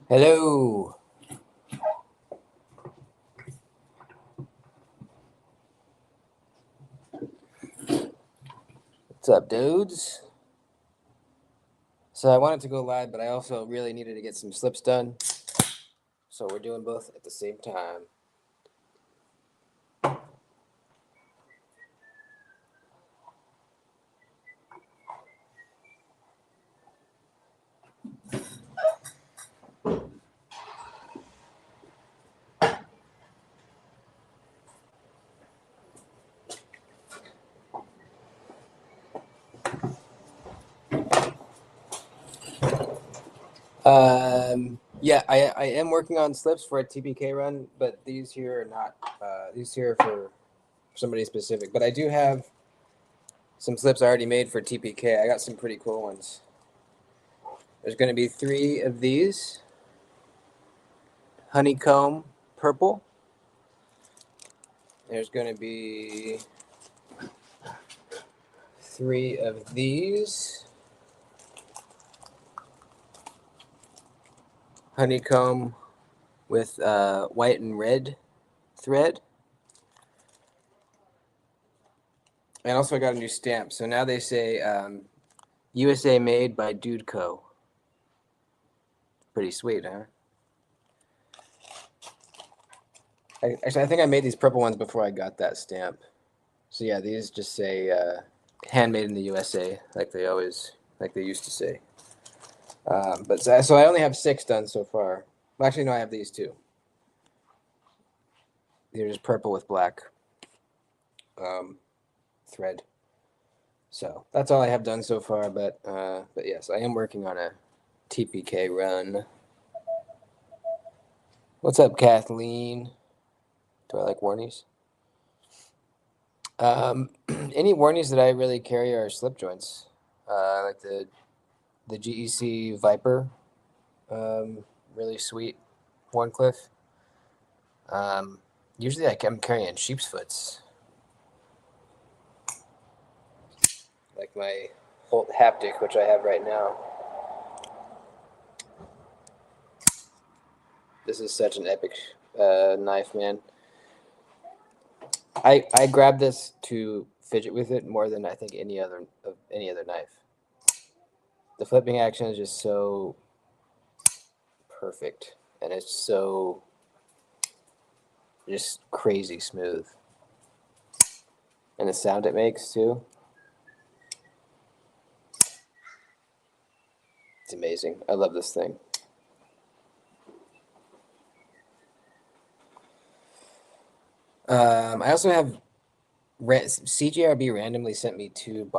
Hello. What's up, dudes? So I wanted to go live, but I also really needed to get some slips done. So we're doing both at the same time. Yeah, I am working on slips for a TPK run, but these here are not. These here are for somebody specific. But I do have some slips already made for TPK. I got some pretty cool ones. There's going to be 3 of these. Honeycomb purple. There's going to be 3 of these. Honeycomb with white and red thread. And also I got a new stamp. So now they say USA made by DOODYTPK. Pretty sweet, huh? Actually, I think I made these purple ones before I got that stamp. So yeah, these just say handmade in the USA, like they used to say. But so I only have 6 done so far. Well, actually, no, I have these 2. They're just purple with black thread. So that's all I have done so far. But yes, I am working on a TPK run. What's up, Kathleen? Do I like warnies? Any warnies that I really carry are slip joints, like the GEC Viper, really sweet Warncliffe. Usually I'm carrying sheep's foots, like my Holt Haptic, which I have right now. This is such an epic knife, man. I grabbed this to fidget with it more than I think any other knife. The flipping action is just so perfect, and it's so just crazy smooth. And the sound it makes too. It's amazing. I love this thing. I also have CJRB randomly sent me 2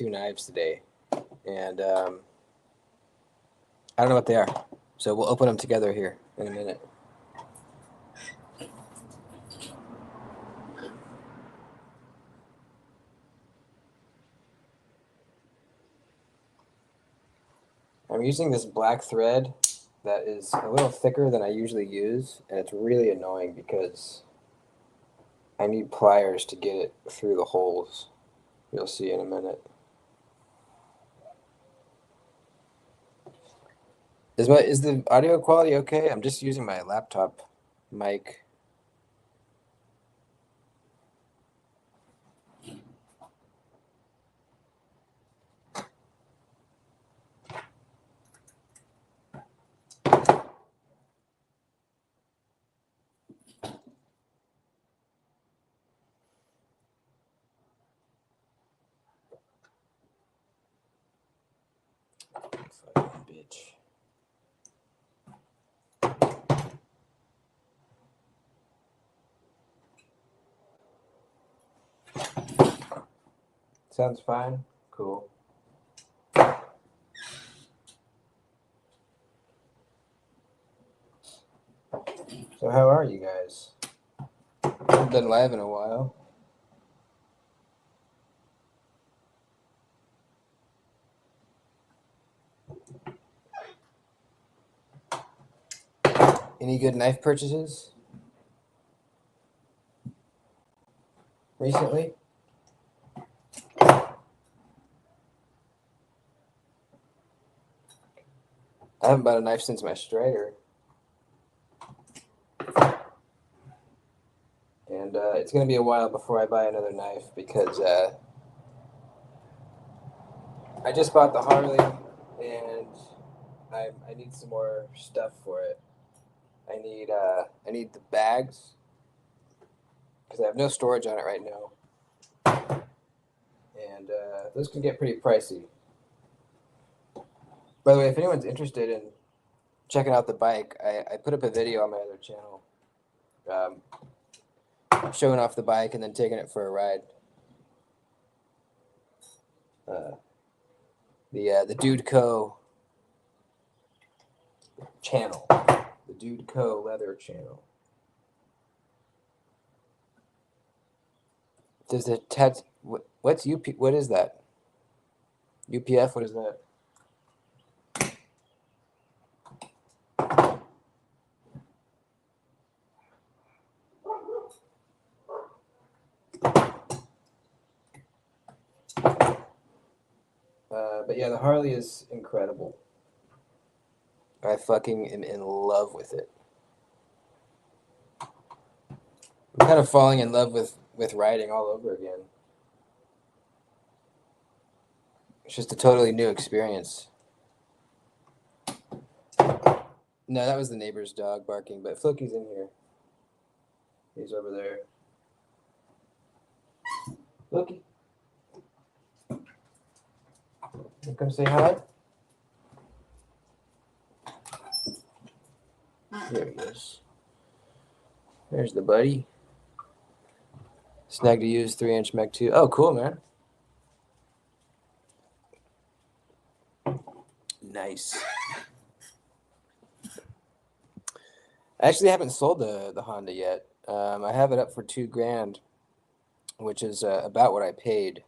knives today, and I don't know what they are. So we'll open them together here in a minute. I'm using this black thread that is a little thicker than I usually use, and it's really annoying because I need pliers to get it through the holes. You'll see in a minute. Is the audio quality okay? I'm just using my laptop mic. Fucking bitch. Sounds fine. Cool. So how are you guys? I haven't been live in a while. Any good knife purchases recently? haven't bought a knife since my Strider. And it's going to be a while before I buy another knife because I just bought the Harley and I need some more stuff for it. I need the bags because I have no storage on it right now. And those can get pretty pricey. By the way, if anyone's interested in checking out the bike, I put up a video on my other channel showing off the bike and then taking it for a ride. The Dude Co. channel, the Dude Co. leather channel. Does the what's UP? What is that? UPF? What is that? But yeah, the Harley is incredible. I fucking am in love with it. I'm kind of falling in love with riding all over again. It's just a totally new experience. No, that was the neighbor's dog barking, but Floki's in here. He's over there. Floki. Come say hi. There he is. There's the buddy. Snag to use 3-inch Mech 2. Oh, cool, man. Nice. I actually haven't sold the Honda yet. I have it up for $2,000, which is about what I paid.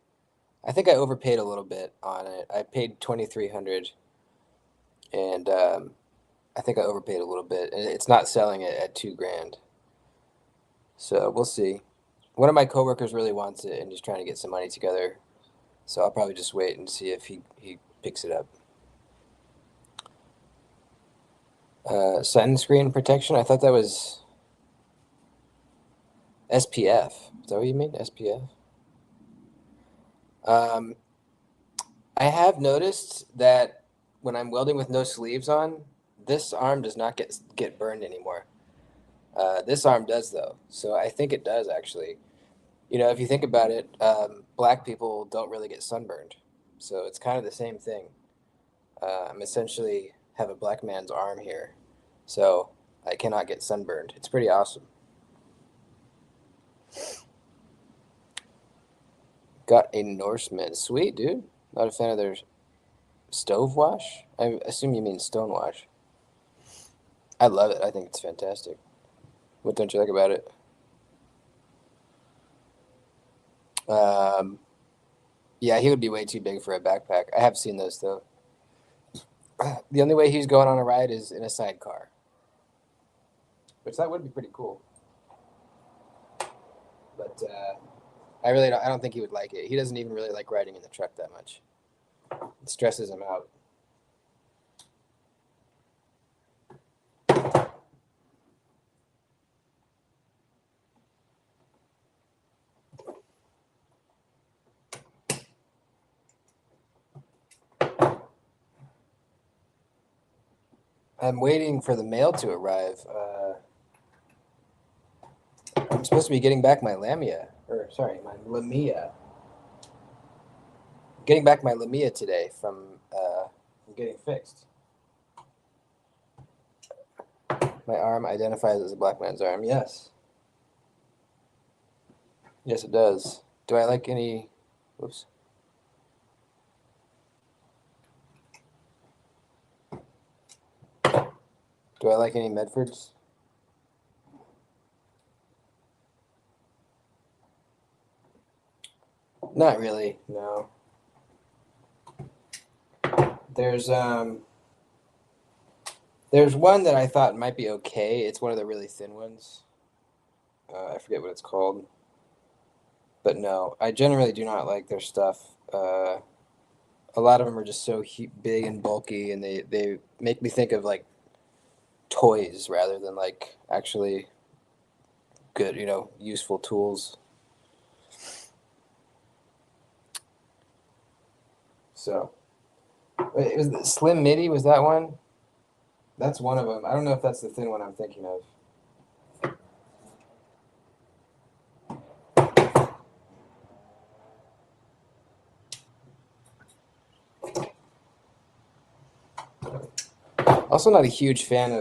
I think I overpaid a little bit on it. I paid $2,300, and I think I overpaid a little bit. And it's not selling it at $2,000, so we'll see. One of my coworkers really wants it and he's trying to get some money together, so I'll probably just wait and see if he picks it up. Sunscreen protection. I thought that was SPF. Is that what you mean? SPF? I have noticed that when I'm welding with no sleeves on, this arm does not get burned anymore. This arm does, though. So I think it does, actually. You know, if you think about it, black people don't really get sunburned. So it's kind of the same thing. I'm essentially have a black man's arm here. So I cannot get sunburned. It's pretty awesome. Got a Norseman. Sweet, dude. Not a fan of their stove wash. I assume you mean stone wash. I love it. I think it's fantastic. What don't you like about it? Yeah, he would be way too big for a backpack. I have seen those, though. The only way he's going on a ride is in a sidecar, which that would be pretty cool. But I don't think he would like it. He doesn't even really like riding in the truck that much. It stresses him out. I'm waiting for the mail to arrive. I'm supposed to be getting back my Lamia, my Lamia. Getting back my Lamia today from getting fixed. My arm identifies as a black man's arm. Yes. Yes, it does. Do I like any... Whoops. Do I like any Medfords? Not really, no. There's one that I thought might be okay. It's one of the really thin ones. I forget what it's called. But no, I generally do not like their stuff. a lot of them are just so big and bulky, and they make me think of like toys rather than like actually good, useful tools. So, wait, was the Slim MIDI? Was that one? That's one of them. I don't know if that's the thin one I'm thinking of. Also, not a huge fan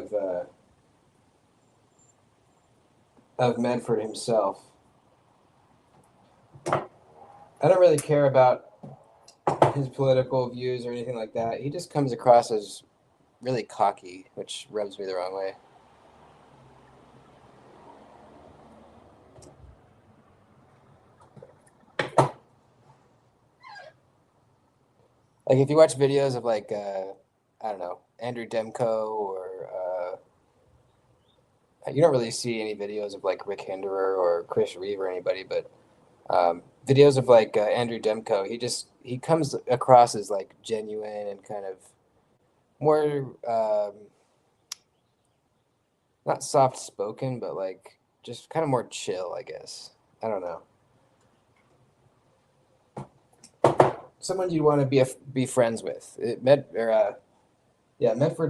of Medford himself. I don't really care about his political views or anything like that. He just comes across as really cocky, which rubs me the wrong way. Like if you watch videos of like I don't know, Andrew Demko, or you don't really see any videos of like Rick Hinderer or Chris Reeve or anybody, but videos of like Andrew Demko, he comes across as like genuine and kind of more not soft spoken, but like just kind of more chill, I guess. I don't know. Someone you'd want to be friends with. Medford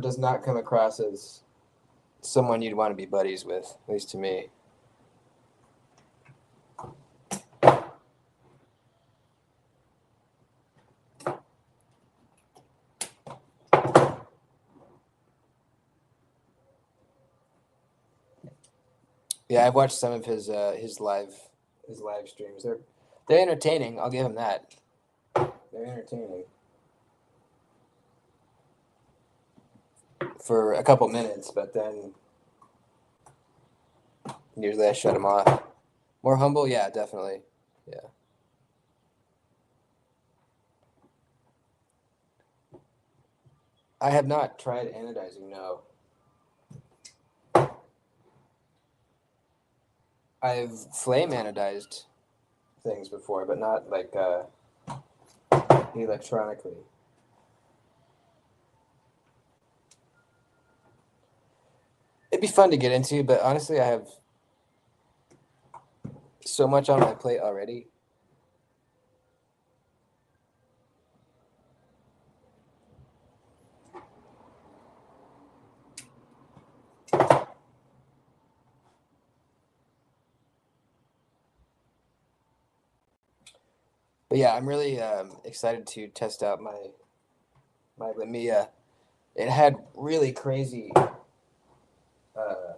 does not come across as someone you'd want to be buddies with, at least to me. Yeah, I've watched some of his live streams. They're entertaining. I'll give him that. They're entertaining for a couple minutes, but then usually I shut him off. More humble, yeah, definitely, yeah. I have not tried anodizing. No, I've flame anodized things before, but not like electronically. It'd be fun to get into, but honestly, I have so much on my plate already. But yeah, I'm really excited to test out my Lumia. It had really crazy uh,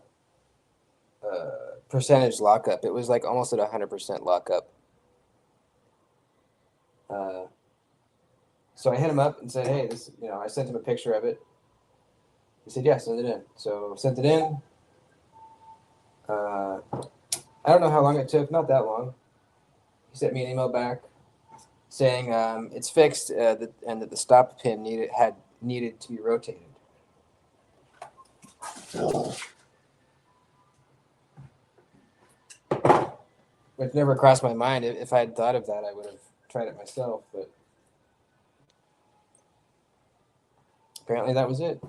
percentage lockup. It was like almost at 100% lockup. Uh, so I hit him up and said, "Hey, this." I sent him a picture of it. He said, "Yeah, send it in." So sent it in. I don't know how long it took. Not that long. He sent me an email back saying it's fixed, and that the stop pin needed to be rotated. Which never crossed my mind. If I had thought of that, I would have tried it myself. But apparently, that was it.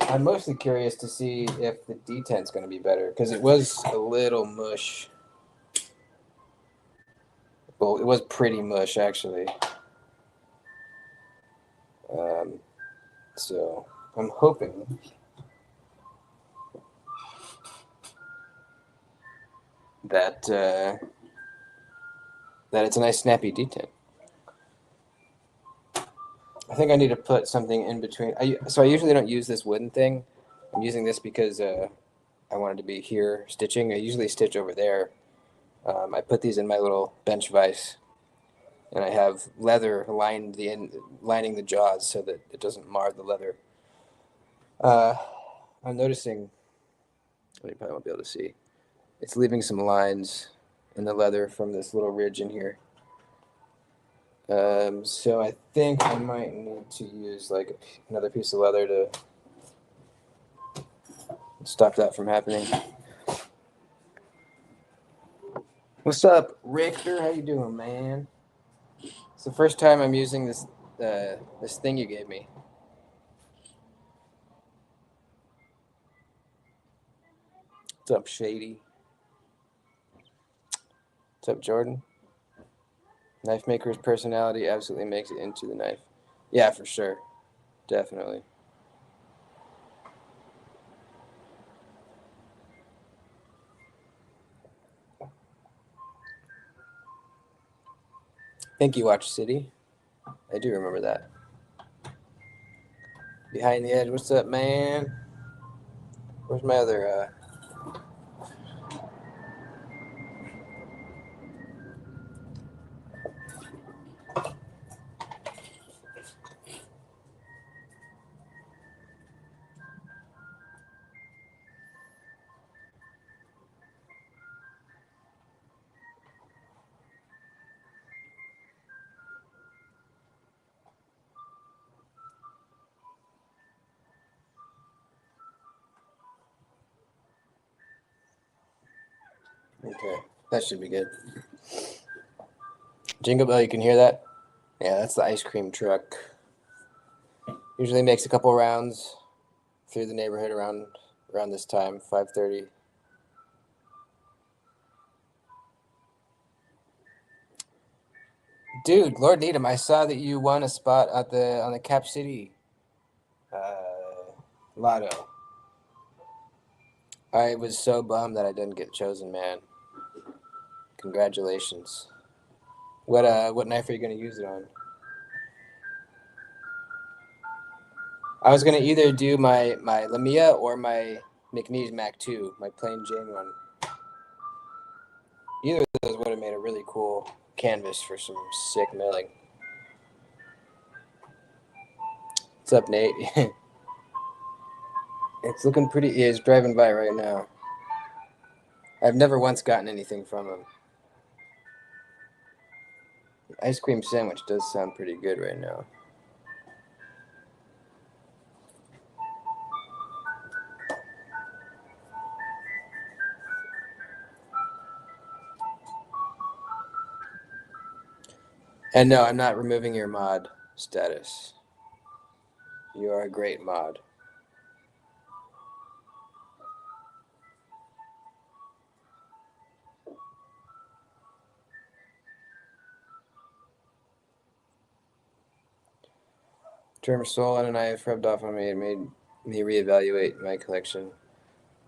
I'm mostly curious to see if the detent's going to be better, because it was a little mush. Well, it was pretty mush, actually. Um, so I'm hoping that that it's a nice snappy detent. I think I need to put something in between. So I usually don't use this wooden thing. I'm using this because I wanted to be here stitching. I usually stitch over there. I put these in my little bench vise, and I have leather lining the jaws so that it doesn't mar the leather. I'm noticing. Well, you probably won't be able to see. It's leaving some lines in the leather from this little ridge in here. So I think I might need to use like another piece of leather to stop that from happening. What's up, Richter? How you doing, man? It's the first time I'm using this this thing you gave me. What's up, Shady? What's up, Jordan? Knife maker's personality absolutely makes it into the knife. Yeah, for sure. Definitely. Thank you, Watch City. I do remember that. Behind the Edge, what's up, man? Where's my other Okay, that should be good. Jingle Bell, you can hear that? Yeah, that's the ice cream truck. Usually makes a couple rounds through the neighborhood around this time, 5:30. Dude, Lord Needham, I saw that you won a spot at on the Cap City lotto. I was so bummed that I didn't get chosen, man. Congratulations. What knife are you gonna use it on? I was gonna either do my Lamia or my McNeese Mac 2, my plain Jane one. Either of those would have made a really cool canvas for some sick milling. What's up, Nate? It's looking pretty. Yeah, he's driving by right now. I've never once gotten anything from him. Ice cream sandwich does sound pretty good right now. And no, I'm not removing your mod status. You are a great mod. Term soul on a knife rubbed off on me. It made me reevaluate my collection.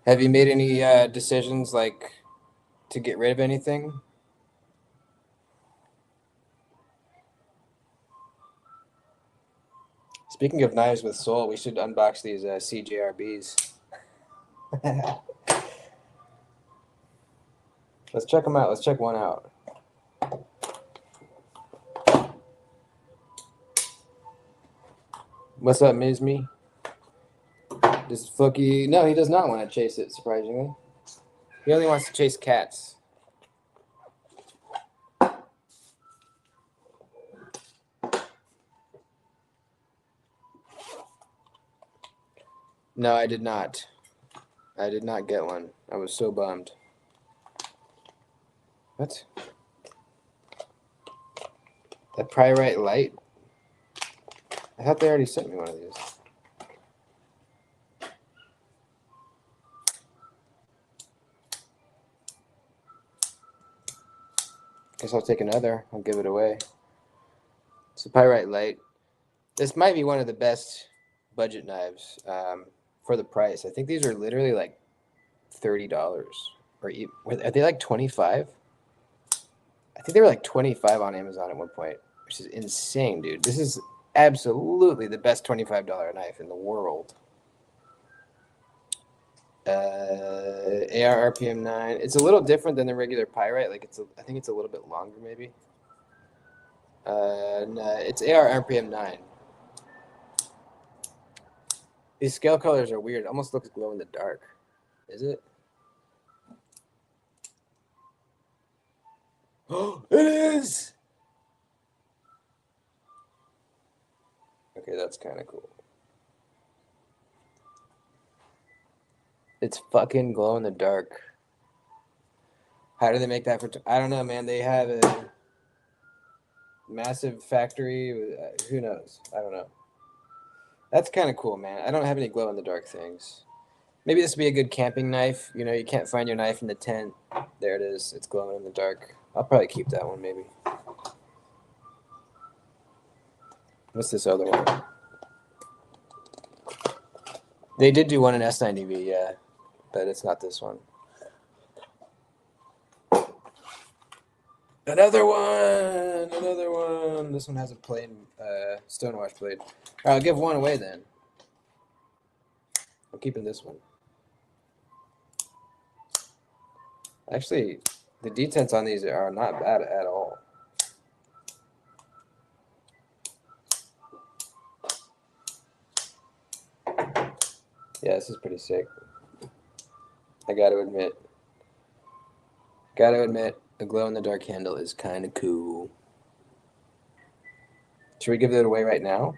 Have you made any decisions like to get rid of anything? Speaking of knives with soul, we should unbox these CJRBs. Let's check them out. Let's check one out. What's up, Mizme? Does Fookie... No, he does not want to chase it, surprisingly. He only wants to chase cats. No, I did not. I did not get one. I was so bummed. What? That Pyrite Light? I thought they already sent me one of these. Guess I'll take another. I'll give it away. It's a Pyrite Light. This might be one of the best budget knives for the price. I think these are literally like $30. Or are they like 25? I think they were like 25 on Amazon at one point, which is insane, dude. This is absolutely the best $25 knife in the world. AR RPM 9. It's a little different than the regular Pyrite. Like I think it's a little bit longer, maybe. No, it's AR RPM 9. These scale colors are weird. It almost looks glow in the dark. Is it? Oh, it is! Okay, that's kind of cool. It's fucking glow in the dark. How do they make that for... I don't know, man. They have a... massive factory. Who knows? I don't know. That's kind of cool, man. I don't have any glow in the dark things. Maybe this would be a good camping knife. You know, you can't find your knife in the tent. There it is. It's glowing in the dark. I'll probably keep that one, maybe. What's this other one? They did do one in S90V, yeah, but it's not this one. Another one! Another one! This one has a plain stonewash blade. All right, I'll give one away then. I'm keeping this one. Actually, the detents on these are not bad at all. Yeah, this is pretty sick. I gotta admit. The glow-in-the-dark handle is kind of cool. Should we give it away right now?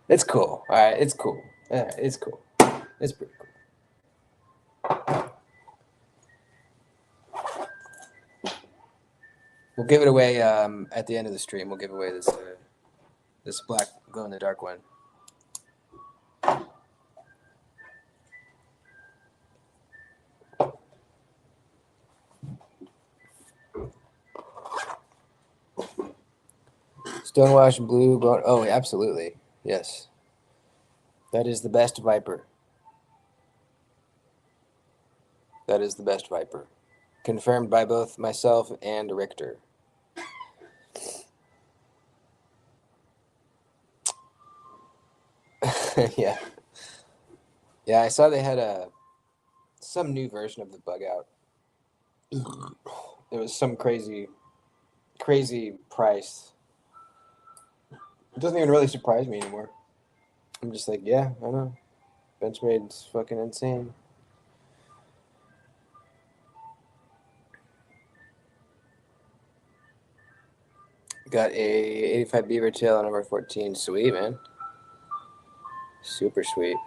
It's cool. All right, it's cool. Yeah, it's cool. It's pretty cool. We'll give it away at the end of the stream. We'll give away this this black glow-in-the-dark one. Stonewash blue. Oh, absolutely. Yes. That is the best Viper. That is the best Viper. Confirmed by both myself and Richter. Yeah. Yeah, I saw they had some new version of the bug out. It was some crazy price. It doesn't even really surprise me anymore. I'm just like, yeah, I know. Benchmade's fucking insane. Got a 85 beaver tail on number 14. Sweet, man. Super sweet.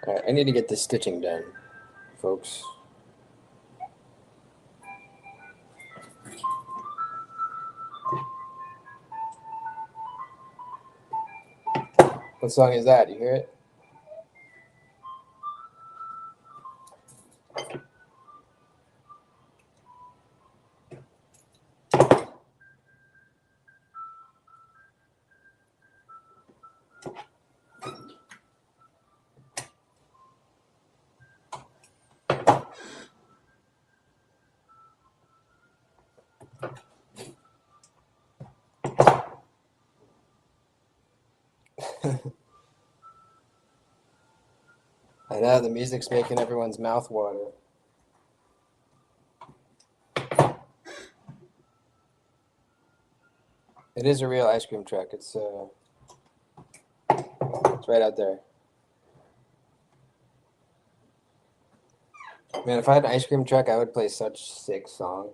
All right, I need to get this stitching done, folks. What song is that? You hear it? I know, the music's making everyone's mouth water. It is a real ice cream truck. It's right out there. Man, if I had an ice cream truck, I would play such sick songs.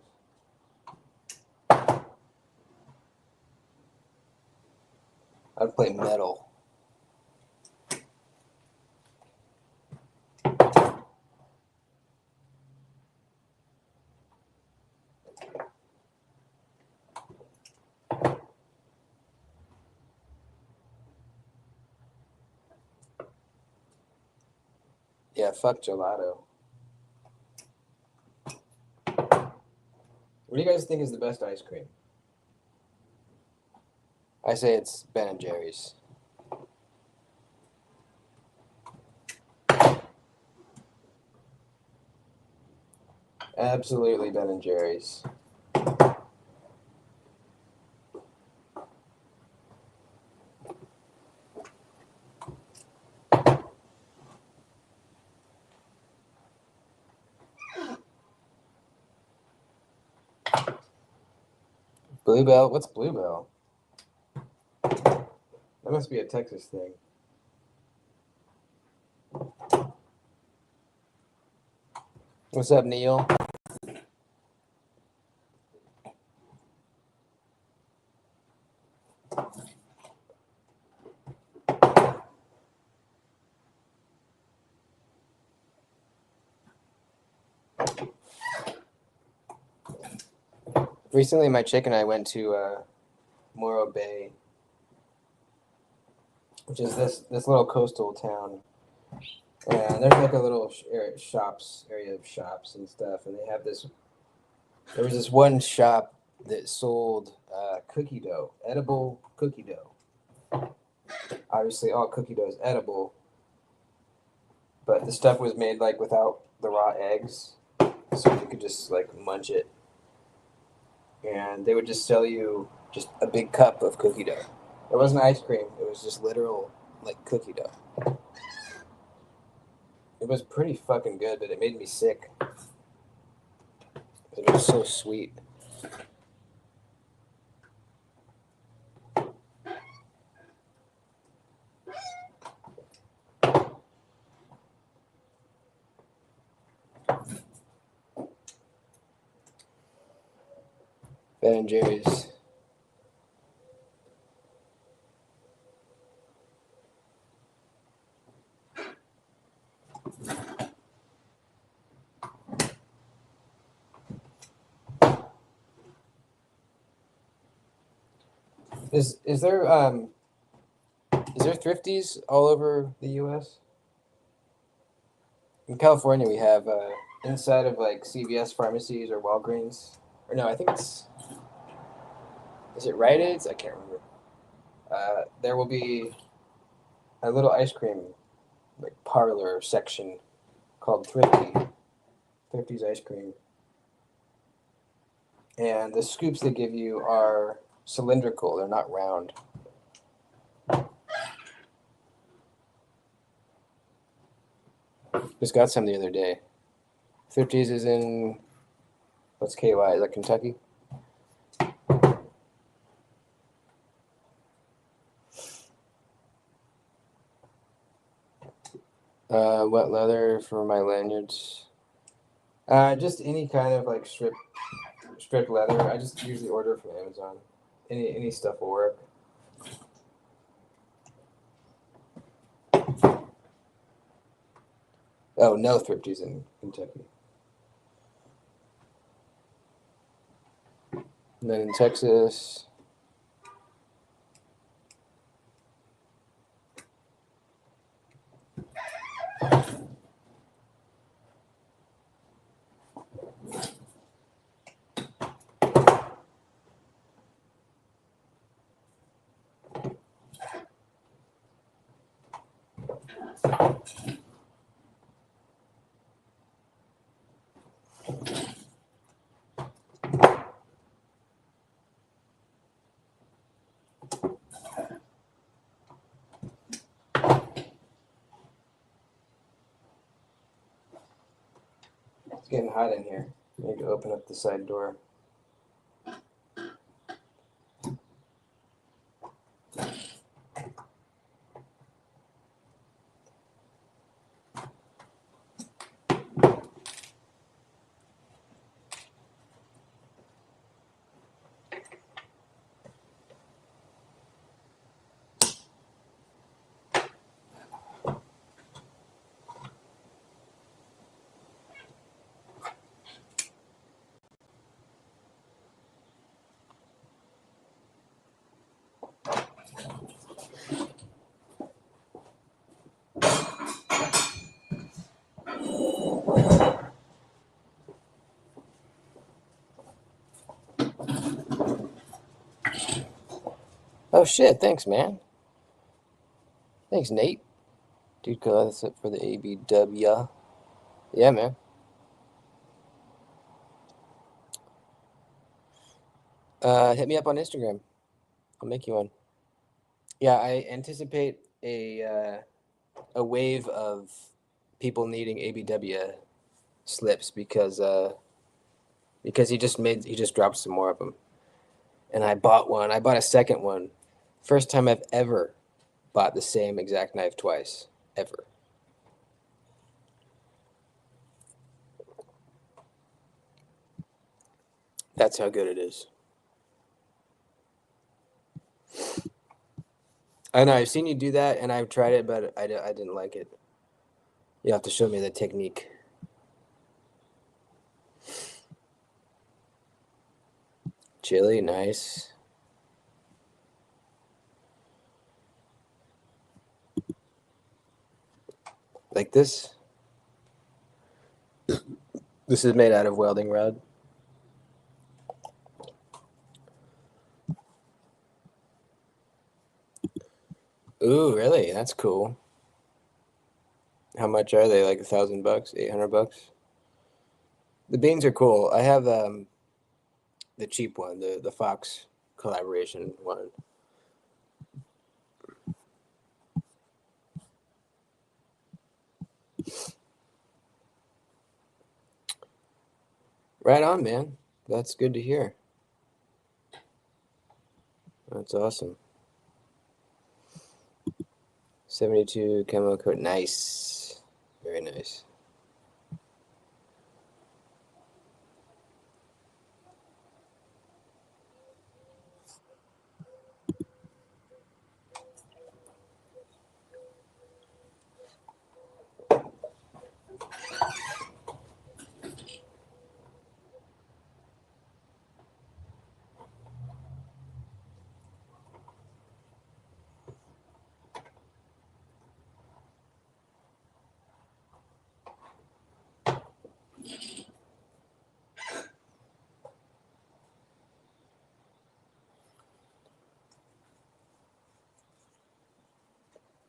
I'd play metal. Yeah, fuck gelato. What do you guys think is the best ice cream? I say it's Ben and Jerry's. Absolutely Ben and Jerry's. Bluebell? What's Bluebell? That must be a Texas thing. What's up, Neil? Recently, my chick and I went to Morro Bay, which is this little coastal town. And there's like a little area of shops and stuff, and they have this. There was this one shop that sold cookie dough, edible cookie dough. Obviously, all cookie dough is edible, but the stuff was made like without the raw eggs, so you could just like munch it. And they would just sell you just a big cup of cookie dough. It wasn't ice cream; it was just literal like cookie dough. It was pretty fucking good, but it made me sick. It was so sweet. Ben and Jerry's. Is there thrifties all over the U.S.? In California, we have inside of like CVS pharmacies or Walgreens, or no, I think is it Rite Aids? I can't remember. There will be a little ice cream like parlor section called Thrifty's ice cream, and the scoops they give you are cylindrical; they're not round. Just got some the other day. Thrifty's is in what's KY? Is that Kentucky? What leather for my lanyards? Just any kind of like strip leather. I just usually order from Amazon. Any stuff will work. Oh, no Thrifty's in Kentucky. And then in Texas. It's getting hot in here. I need to open up the side door. Oh shit! Thanks, man. Thanks, Nate. Dude, that's it for the ABW. Yeah, man. Hit me up on Instagram. I'll make you one. Yeah, I anticipate a wave of people needing ABW slips because he just dropped some more of them, and I bought one. I bought a second one. First time I've ever bought the same exact knife twice, ever. That's how good it is. I know, I've seen you do that, and I've tried it, but I didn't like it. You have to show me the technique. Chili, nice. Like this. This is made out of welding rod. Ooh, really? That's cool. How much are they? Like $1,000, $800? The beans are cool. I have the cheap one, the Fox collaboration one. Right on, man. That's good to hear. That's awesome. 72 camo coat. Nice. Very nice.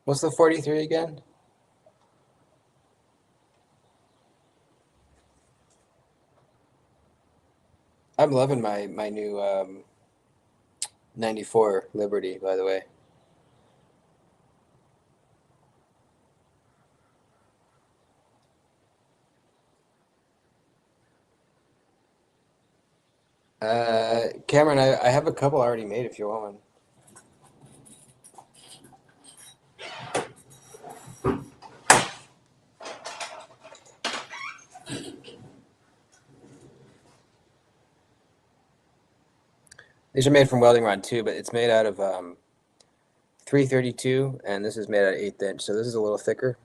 What's the 43 again? I'm loving my new 94 Liberty, by the way. Cameron, I have a couple already made if you want one. These are made from welding rod too, but it's made out of 332, and this is made out of 1/8 inch, so this is a little thicker.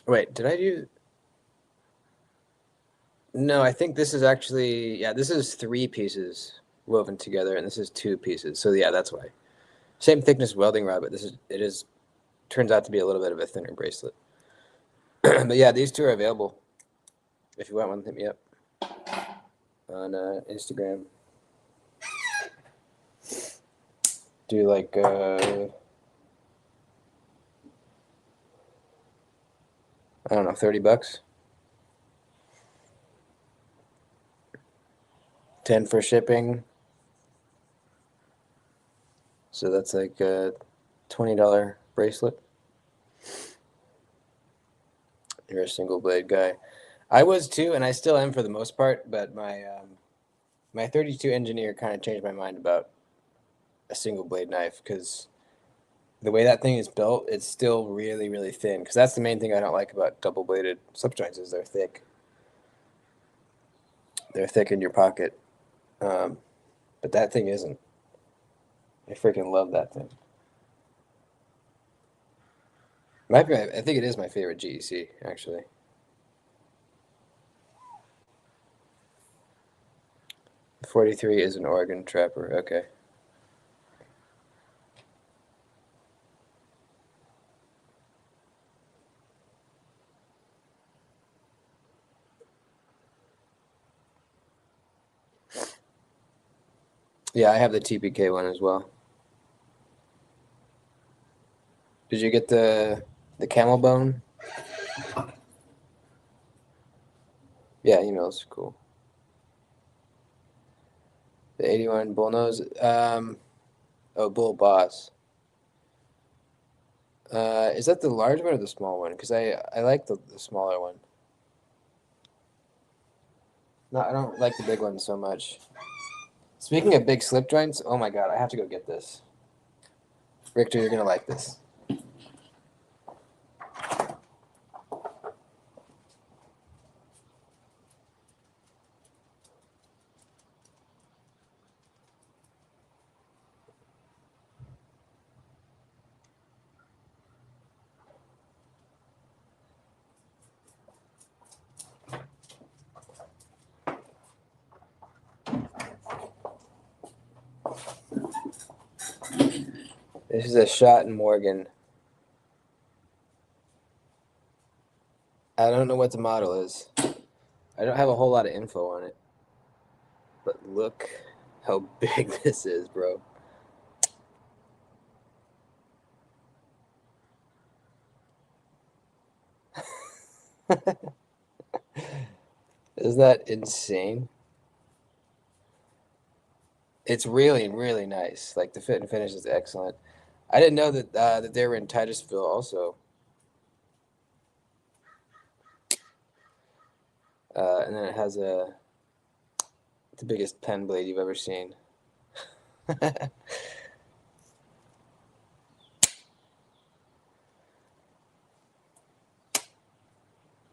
Wait, did I do? No, I think this is actually, yeah, this is 3 pieces woven together, and this is 2 pieces. So yeah, that's why. Same thickness welding rod, but it is turns out to be a little bit of a thinner bracelet. But yeah, these two are available. If you want one, hit me up on Instagram. Do like I don't know, $30. 10 for shipping. So that's like a $20 bracelet. You're a single blade guy. I was too, and I still am for the most part. But my 32 engineer kind of changed my mind about a single blade knife because the way that thing is built, it's still really, really thin. Because that's the main thing I don't like about double bladed slip joints is they're thick. They're thick in your pocket, but that thing isn't. I freaking love that thing. I think it is my favorite GEC actually. The 43 is an Oregon Trapper. Okay. Yeah, I have the TPK one as well. Did you get the camel bone? Yeah, emails cool. The 81 bullnose. Oh, bull boss. Is that the large one or the small one? Because I like the smaller one. No, I don't like the big one so much. Speaking of big slip joints, oh my god, I have to go get this. Richter, you're gonna like this. This is a shot in Morgan. I don't know what the model is. I don't have a whole lot of info on it. But look how big this is, bro. Isn't that insane? It's really, really nice. Like the fit and finish is excellent. I didn't know that they were in Titusville also. And then it has the biggest pen blade you've ever seen.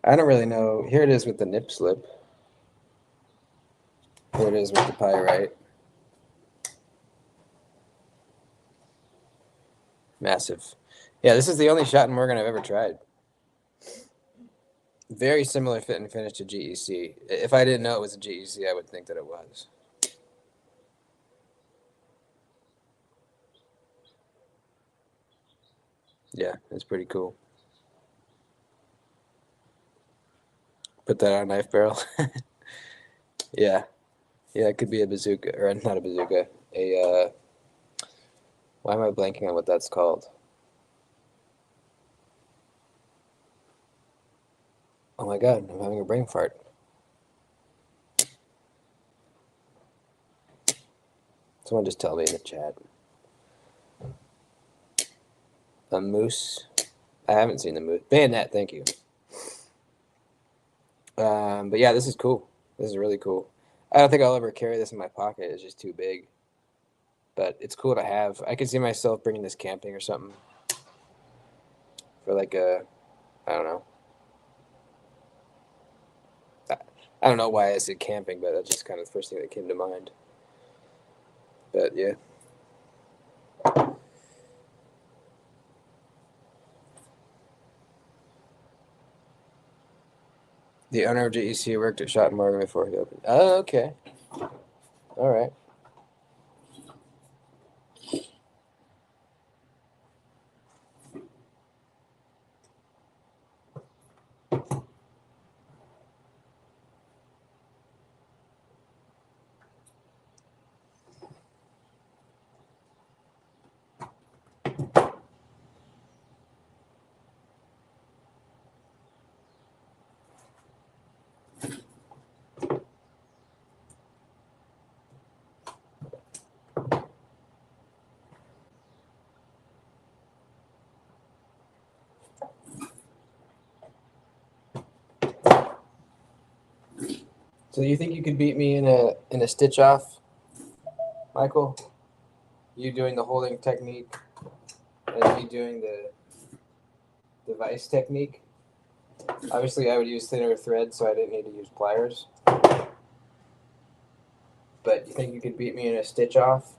I don't really know. Here it is with the nip slip. Here it is with the pyrite. Massive. Yeah, this is the only shot in Morgan I've ever tried. Very similar fit and finish to GEC. If I didn't know it was a GEC, I would think that it was. Yeah, it's pretty cool. Put that on a knife barrel. Yeah. Yeah, it could be a bazooka, or not a bazooka. Why am I blanking on what that's called? Oh my god, I'm having a brain fart. Someone just tell me in the chat. A moose. I haven't seen the moose. Bayonet, thank you. But yeah, this is cool. This is really cool. I don't think I'll ever carry this in my pocket. It's just too big. But it's cool to have. I could see myself bringing this camping or something. For like I don't know. I don't know why I said camping, but that's just kind of the first thing that came to mind. But yeah. The owner of GEC worked at Shot and Morgan before he opened. Oh, okay. All right. So you think you could beat me in a stitch off, Michael? You doing the holding technique and me doing the vice technique? Obviously, I would use thinner thread, so I didn't need to use pliers. But you think you could beat me in a stitch off?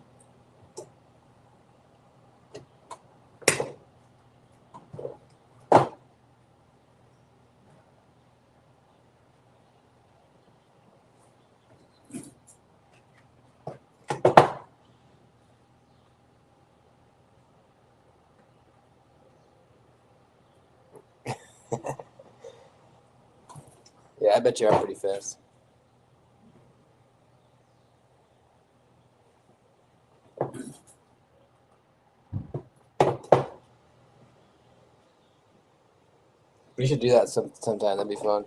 Yeah, I bet you are pretty fast. We should do that sometime. That'd be fun.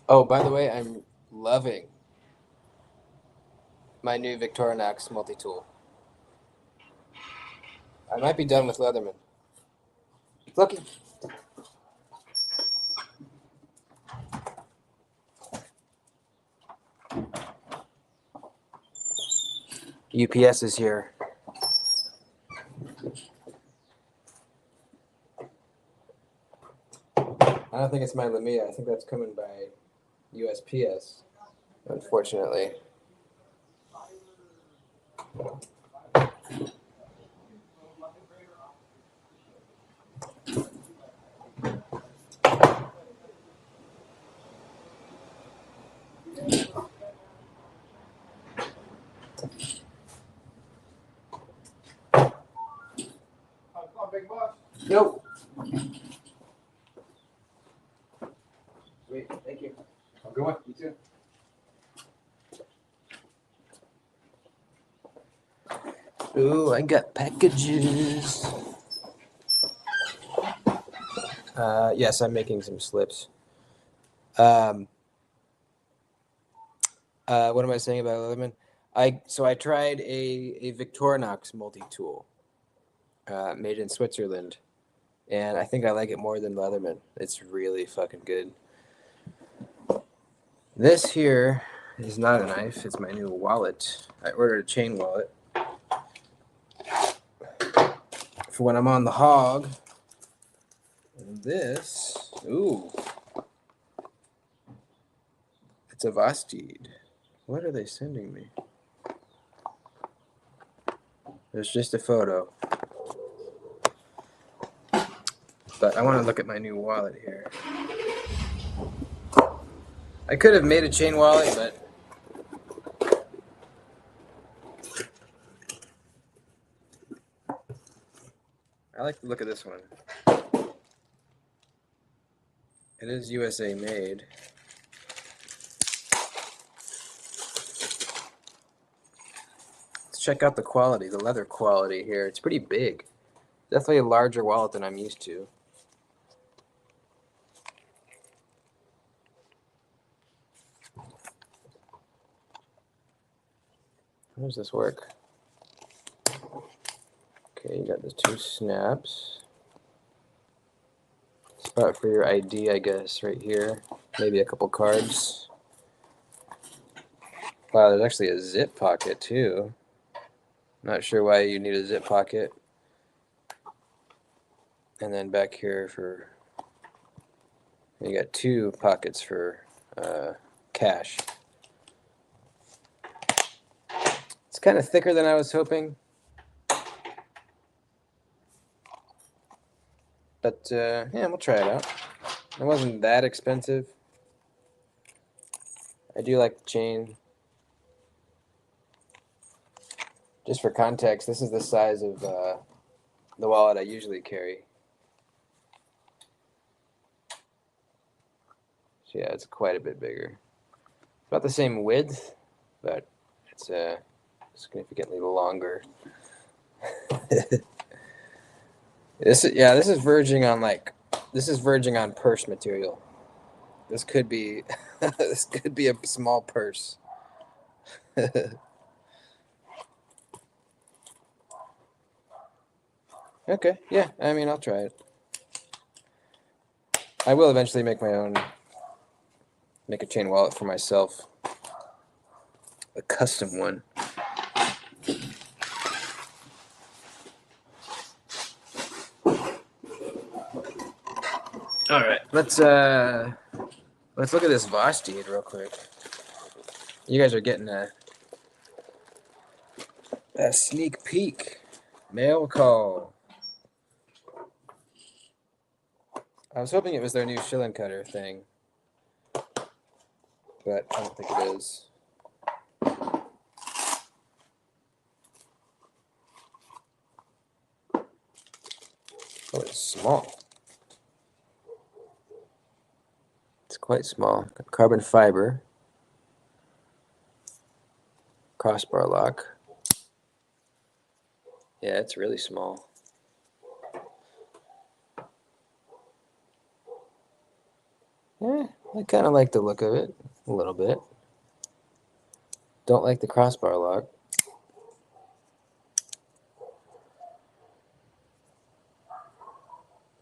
Oh, by the way, I'm loving my new Victorinox multi-tool. I might be done with Leatherman. Lucky. UPS is here. I don't think it's my Lumia. I think that's coming by USPS, unfortunately. Nope. Sweet. Thank you. Have a good one. You too. Ooh, I got packages. Yes, I'm making some slips. What am I saying about Leatherman? I tried a Victorinox multi-tool made in Switzerland, and I think I like it more than Leatherman. It's really fucking good. This here is not a knife. It's my new wallet. I ordered a chain wallet for when I'm on the hog. And this, ooh, it's a Vosti. What are they sending me? There's just a photo. But I want to look at my new wallet here. I could have made a chain wallet, but I like the look of this one. It is USA made. Let's check out the quality, the leather quality here. It's pretty big. Definitely a larger wallet than I'm used to. How does this work? Okay, you got the 2 snaps. Spot for your ID, I guess, right here. Maybe a couple cards. Wow, there's actually a zip pocket too. Not sure why you need a zip pocket. And then back here for, you got 2 pockets for cash. It's kind of thicker than I was hoping. But yeah, we'll try it out. It wasn't that expensive. I do like the chain. Just for context, this is the size of the wallet I usually carry. So yeah, it's quite a bit bigger. About the same width, but it's significantly longer. This is verging on purse material. This could be this could be a small purse. Okay, yeah, I mean, I'll try it. I will eventually make a chain wallet for myself. A custom one. All right, let's look at this Vosti real quick. You guys are getting a sneak peek. Mail call. I was hoping it was their new shilling cutter thing, but I don't think it is. Oh, it's small. It's quite small. Carbon fiber. Crossbar lock. Yeah, it's really small. I kind of like the look of it a little bit. Don't like the crossbar lock.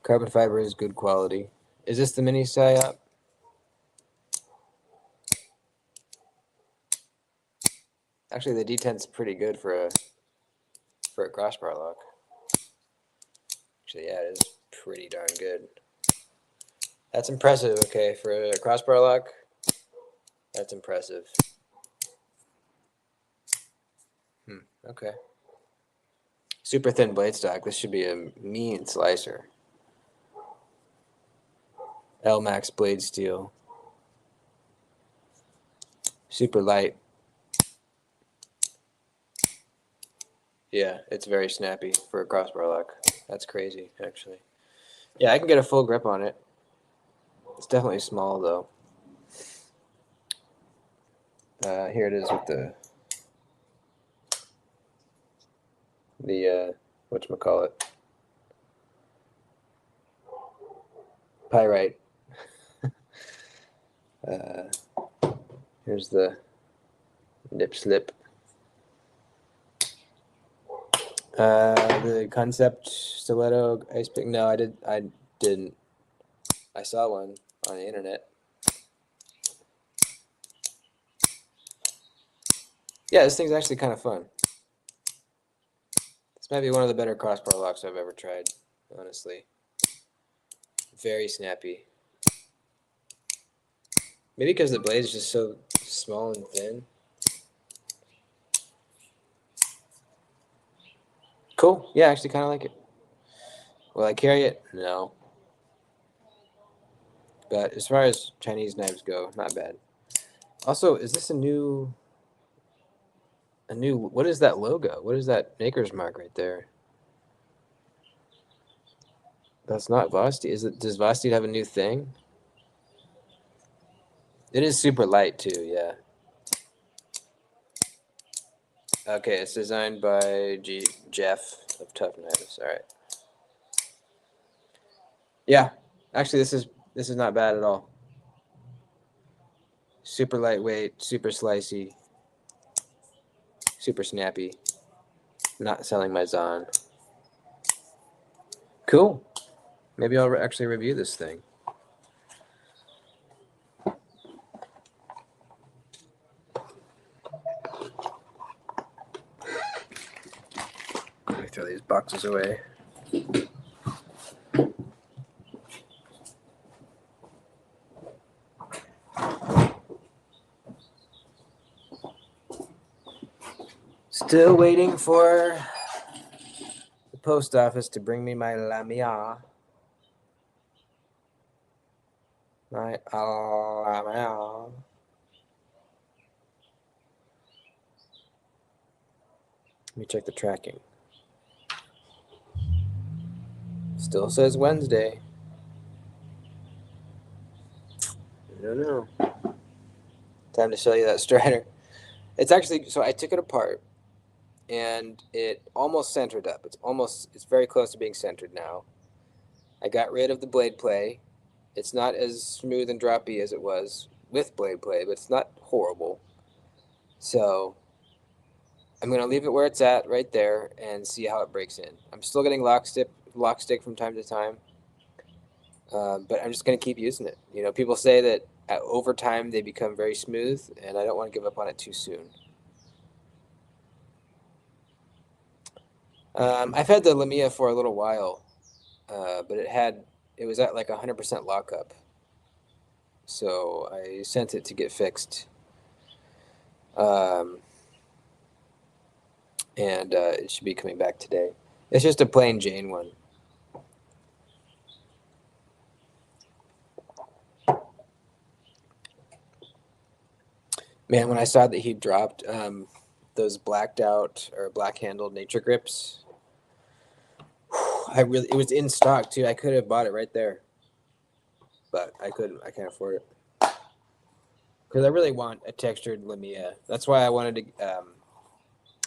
Carbon fiber is good quality. Is this the mini psyop? Actually, the detent's pretty good for a crossbar lock. Actually, yeah, it is pretty darn good. That's impressive. Okay, for a crossbar lock, that's impressive. Okay. Super thin blade stock. This should be a mean slicer. L-Max blade steel. Super light. Yeah, it's very snappy for a crossbar lock. That's crazy, actually. Yeah, I can get a full grip on it. It's definitely small, though. Here it is with the whatchamacallit, pyrite. Here's the nip slip. The concept stiletto ice pick. No, I didn't. I saw one on the internet. Yeah, this thing's actually kind of fun. This might be one of the better crossbar locks I've ever tried, honestly. Very snappy. Maybe because the blade is just so small and thin. Cool. Yeah, I actually kind of like it. Will I carry it? No. But as far as Chinese knives go, not bad. Also, is this a new, what is that logo? What is that maker's mark right there? That's not Vosti. Does Vosti have a new thing? It is super light too, yeah. Okay, it's designed by Jeff of Tough Knives. All right. Yeah, actually, this is not bad at all. Super lightweight, super slicey, super snappy. Not selling my Zon. Cool. Maybe I'll actually review this thing. Let me throw these boxes away. Still waiting for the post office to bring me my lamia. My lamia. Let me check the tracking. Still says Wednesday. I don't know. Time to show you that strider. It's actually, so I took it apart and it almost centered up. It's very close to being centered now. I got rid of the blade play. It's not as smooth and droppy as it was with blade play, but it's not horrible. So I'm going to leave it where it's at right there and see how it breaks in. I'm still getting lock stick from time to time, but I'm just going to keep using it. You know, people say that over time they become very smooth, and I don't want to give up on it too soon. I've had the Lamia for a little while, but it was at like 100% lockup. So I sent it to get fixed. And it should be coming back today. It's just a plain Jane one. Man, when I saw that he dropped those blacked out or black handled nature grips, it was in stock too. I could have bought it right there, but I couldn't. I can't afford it because I really want a textured Lamia. That's why I wanted to.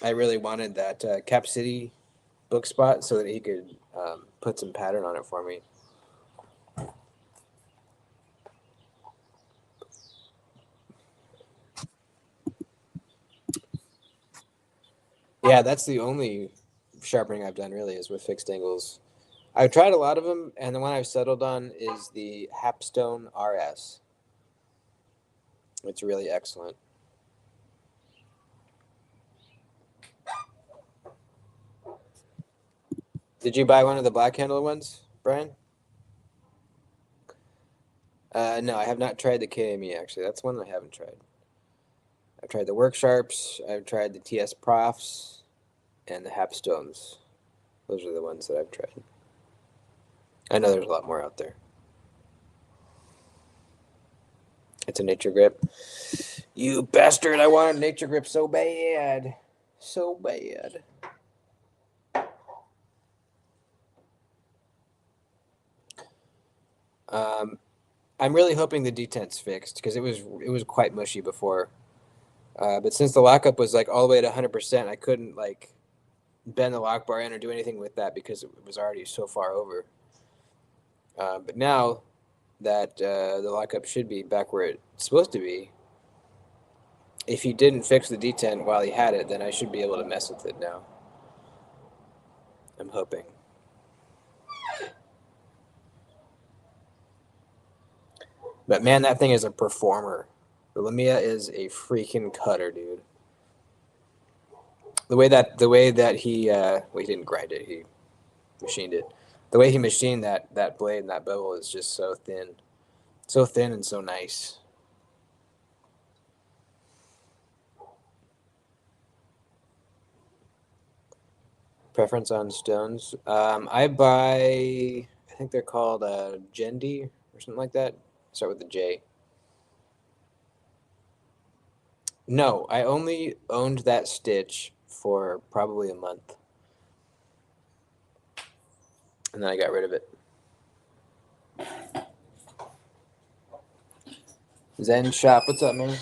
I really wanted that Cap City book spot so that he could put some pattern on it for me. Yeah, that's the only sharpening I've done really is with fixed angles. I've tried a lot of them, and the one I've settled on is the Hapstone RS. It's really excellent. Did you buy one of the black handle ones, Brian? No, I have not tried the KME actually. That's one I haven't tried. I've tried the Work Sharps, I've tried the TS Profs, and the Hapstones. Those are the ones that I've tried. I know there's a lot more out there. It's a Nature Grip. You bastard! I wanted a Nature Grip so bad, so bad. Um, I'm really hoping the detent's fixed because it was quite mushy before. But since the lockup was like all the way to 100%, I couldn't like bend the lock bar in or do anything with that because it was already so far over. But now that the lockup should be back where it's supposed to be, if he didn't fix the detent while he had it, then I should be able to mess with it now. I'm hoping. But man, that thing is a performer. The Lumia is a freaking cutter, dude. The way that he well, he didn't grind it, he machined it. The way he machined that blade and that bevel is just so thin and so nice. Preference on stones. I buy. I think they're called Jendi or something like that. Start with the J. No, I only owned that stitch for probably a month, and then I got rid of it. Zen Shop, what's up, man?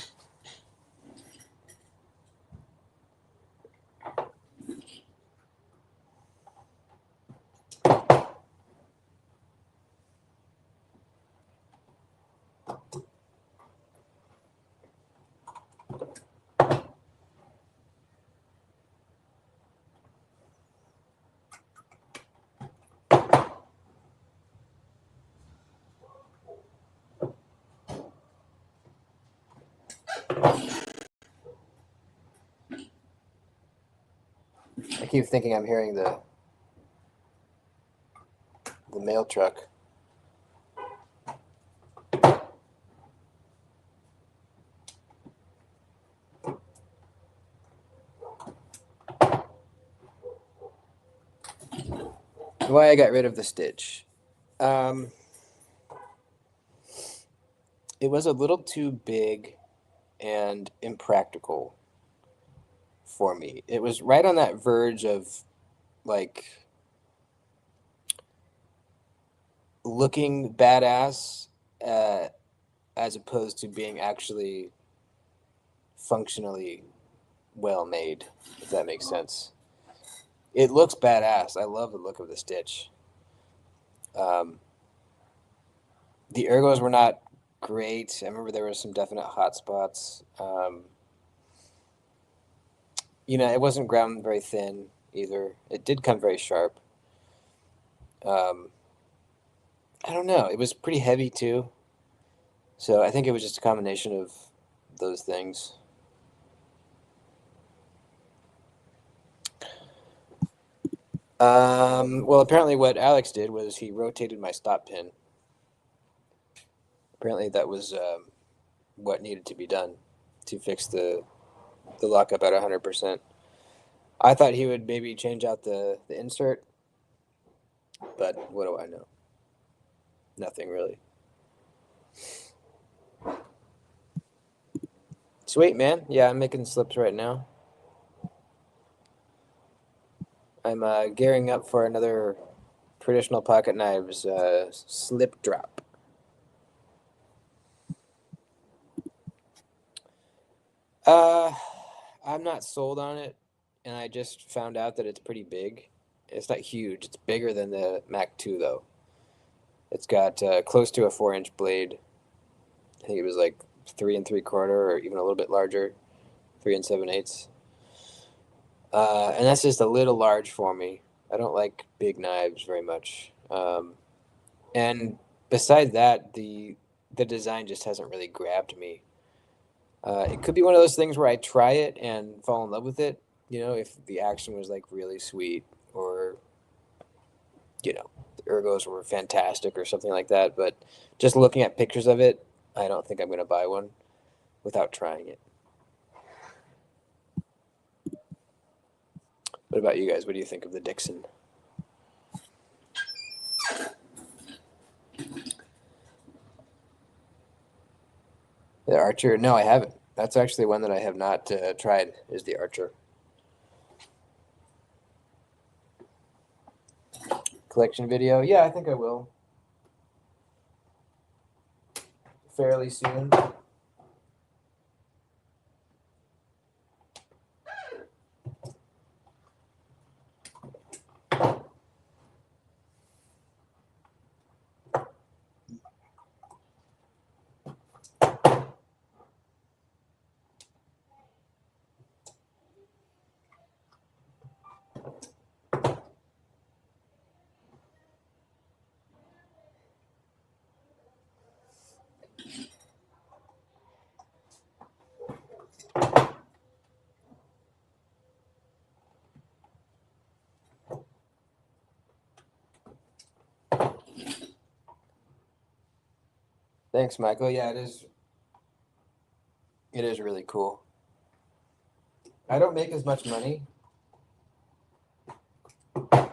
I keep thinking I'm hearing the mail truck. Why I got rid of the stitch? Um, it was a little too big and impractical for me. It was right on that verge of like looking badass, uh, as opposed to being actually functionally well made, if that makes sense. It looks badass. I love the look of the stitch. Um, the ergos were not great. I remember there were some definite hot spots. It wasn't ground very thin either. It did come very sharp. Um, I don't know. It was pretty heavy too. So I think it was just a combination of those things. Well, apparently what Alex did was he rotated my stop pin. Apparently that was what needed to be done to fix the lockup at 100%. I thought he would maybe change out the insert, but what do I know? Nothing really. Sweet, man. Yeah, I'm making slips right now. I'm gearing up for another traditional pocket knives slip drop. Uh, I'm not sold on it, and I just found out that it's pretty big. It's not huge. It's bigger than the Mac 2, though. It's got close to a 4-inch blade. I think it was like 3 3/4, or even a little bit larger, 3 7/8. And that's just a little large for me. I don't like big knives very much. And besides that, the design just hasn't really grabbed me. It could be one of those things where I try it and fall in love with it. You know, if the action was like really sweet, or you know, the ergos were fantastic or something like that. But just looking at pictures of it, I don't think I'm going to buy one without trying it. What about you guys? What do you think of the Dixon? The Archer? No, I haven't. That's actually one that I have not tried. Is the Archer collection video? Yeah, I think I will fairly soon. Thanks, Michael. Yeah, it is. It is really cool. I don't make as much money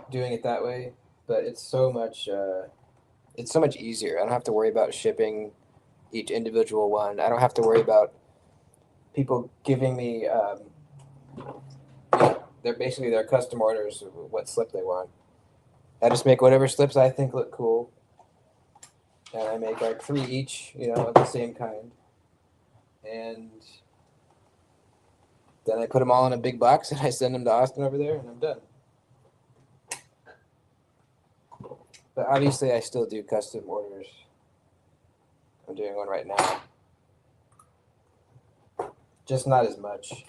doing it that way, but it's so much. It's so much easier. I don't have to worry about shipping each individual one. I don't have to worry about people giving me. They're basically their custom orders of what slip they want. I just make whatever slips I think look cool, and I make like 3 each, of the same kind, and then I put them all in a big box and I send them to Austin over there, and I'm done. But obviously, I still do custom orders. I'm doing one right now, just not as much.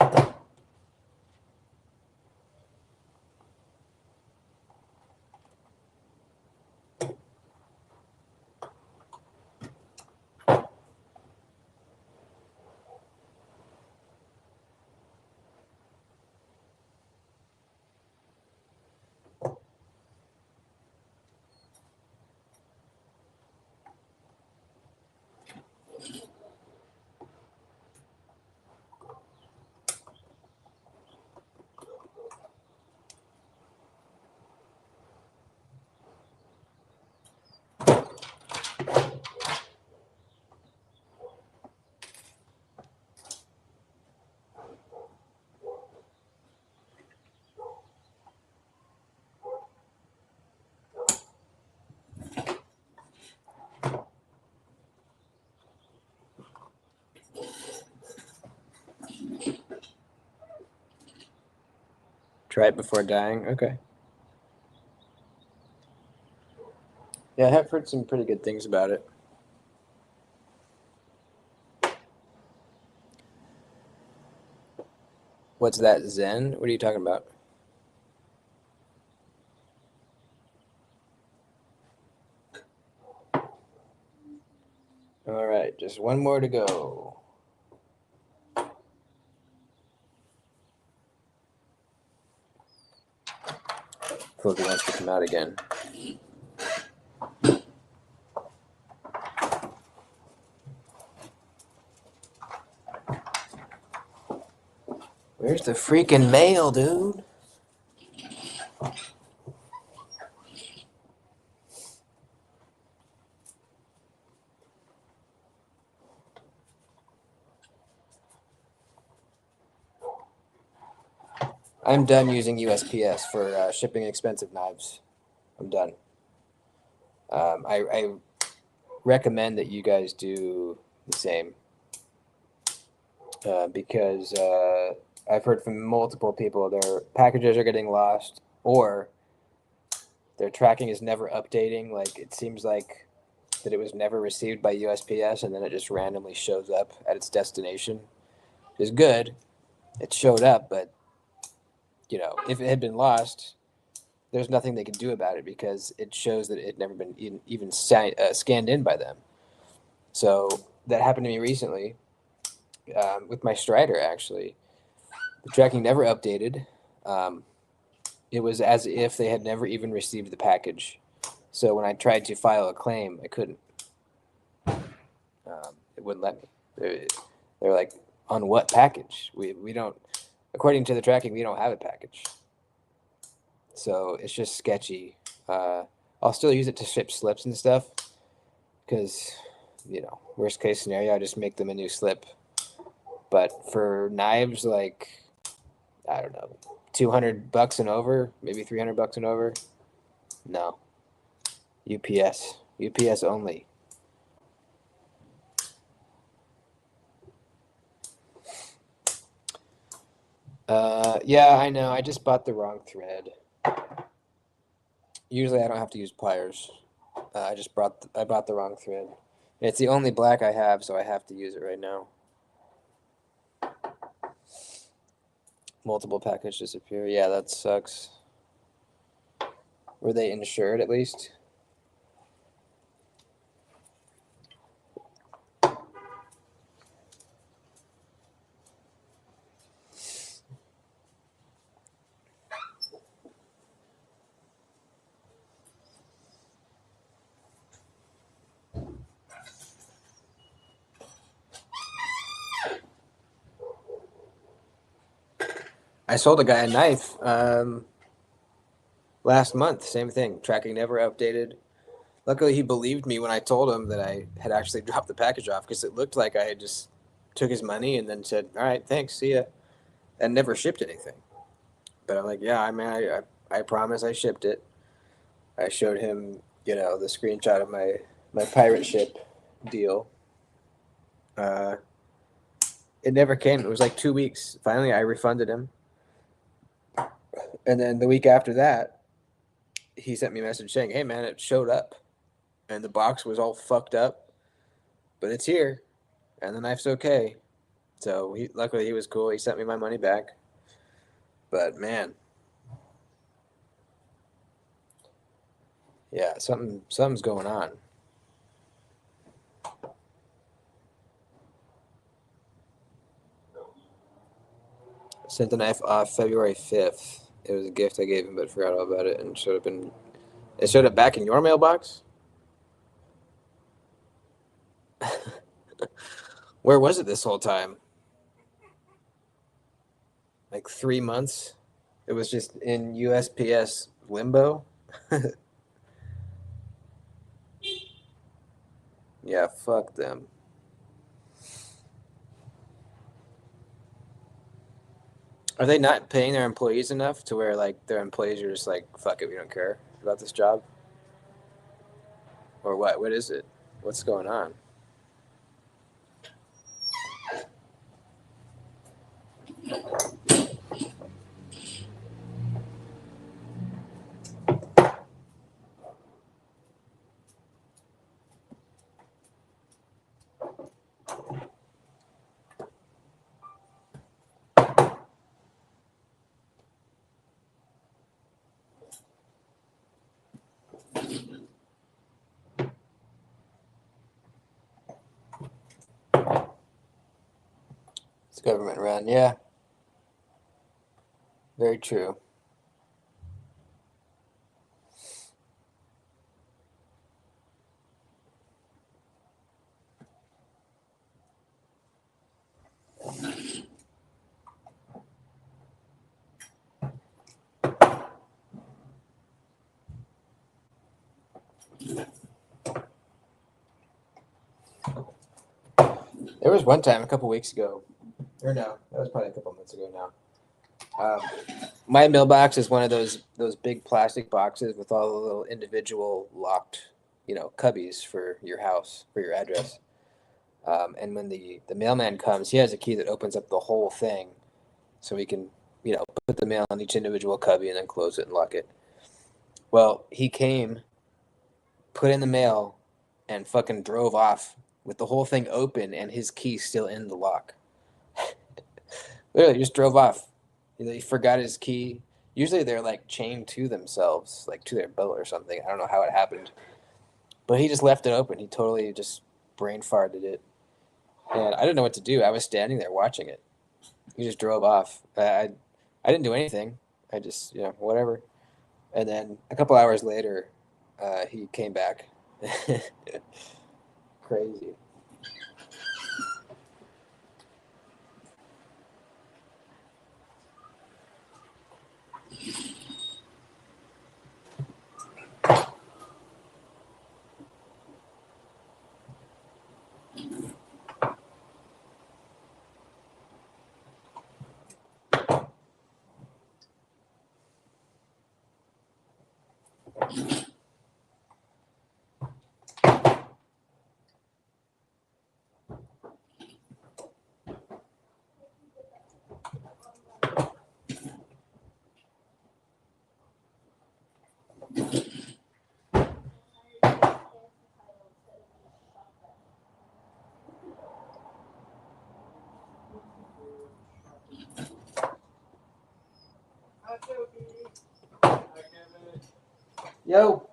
Try it before dying. Okay. Yeah, I have heard some pretty good things about it. What's that, Zen? What are you talking about? All right, just one more to go. Hopefully he wants to come out again. Where's the freaking mail, dude? I'm done using USPS for shipping expensive knives. I'm done. I recommend that you guys do the same because I've heard from multiple people their packages are getting lost, or their tracking is never updating. Like, it seems like that it was never received by USPS, and then it just randomly shows up at its destination. It's good. It showed up, but you know, if it had been lost, there's nothing they could do about it because it shows that it had never been even scanned in by them. So that happened to me recently with my Strider, actually. The tracking never updated. Um, it was as if they had never even received the package. So when I tried to file a claim, I couldn't. It wouldn't let me. They're like, on what package? We don't, according to the tracking, we don't have a package. So it's just sketchy. I'll still use it to ship slips and stuff because, you know, worst case scenario, I just make them a new slip. But for knives, like, I don't know, $200 and over, maybe $300 and over, no. UPS only. Yeah, I know. I just bought the wrong thread. Usually, I don't have to use pliers. I bought the wrong thread. It's the only black I have, so I have to use it right now. Multiple package disappear. Yeah, that sucks. Were they insured at least? I sold a guy a knife last month. Same thing. Tracking never updated. Luckily, he believed me when I told him that I had actually dropped the package off because it looked like I had just took his money and then said, "All right, thanks, see ya," and never shipped anything. But I'm like, "Yeah, I mean, I promise I shipped it." I showed him, you know, the screenshot of my pirate ship deal. Uh, it never came. It was like 2 weeks. Finally, I refunded him, and then the week after that, he sent me a message saying, "Hey, man, it showed up, and the box was all fucked up, but it's here, and the knife's okay." So luckily he was cool. He sent me my money back. But man, yeah, something's going on. Sent the knife off February 5th. It was a gift I gave him, but forgot all about it, and it showed up back in your mailbox. Where was it this whole time? Like 3 months. It was just in USPS limbo. Yeah, fuck them. Are they not paying their employees enough to where like their employees are just like, fuck it, we don't care about this job? Or what? What is it? What's going on? It's government run, yeah. Very true. There was one time a couple weeks ago, or no, that was probably a couple months ago now. Um, my mailbox is one of those big plastic boxes with all the little individual locked, you know, cubbies for your house, for your address. And when the mailman comes, he has a key that opens up the whole thing, so he can, you know, put the mail on each individual cubby and then close it and lock it. Well, he came, put in the mail, and fucking drove off with the whole thing open and his key still in the lock. Literally, just drove off. He forgot his key. Usually they're like chained to themselves, like to their boat or something. I don't know how it happened, but he just left it open. He totally just brain farted it, and I didn't know what to do. I was standing there watching it. He just drove off. I didn't do anything. I just whatever. And then a couple hours later, he came back. Crazy. Yo.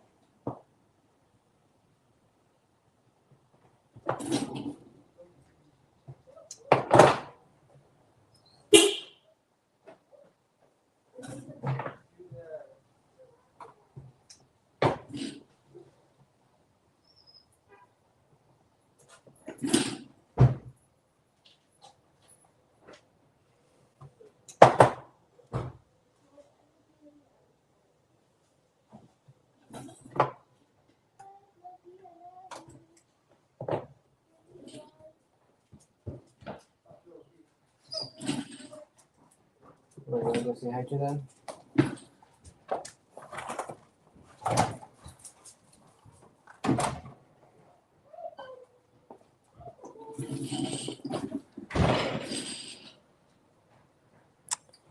Want to go say hi to them?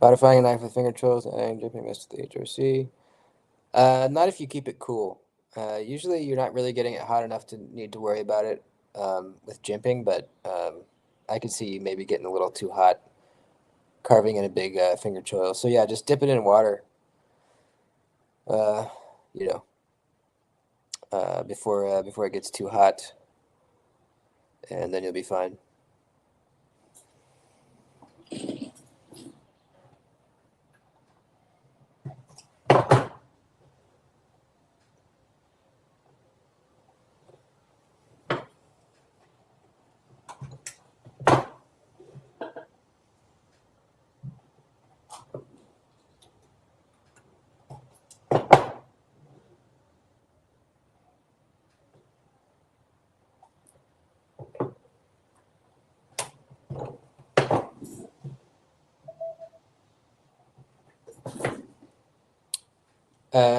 Modifying a knife with finger trolls and dripping mist to the HRC. Not if you keep it cool. Usually you're not really getting it hot enough to need to worry about it with jimping, but I could see maybe getting a little too hot carving in a big finger choil. So yeah, just dip it in water, uh, you know, before it gets too hot, and then you'll be fine.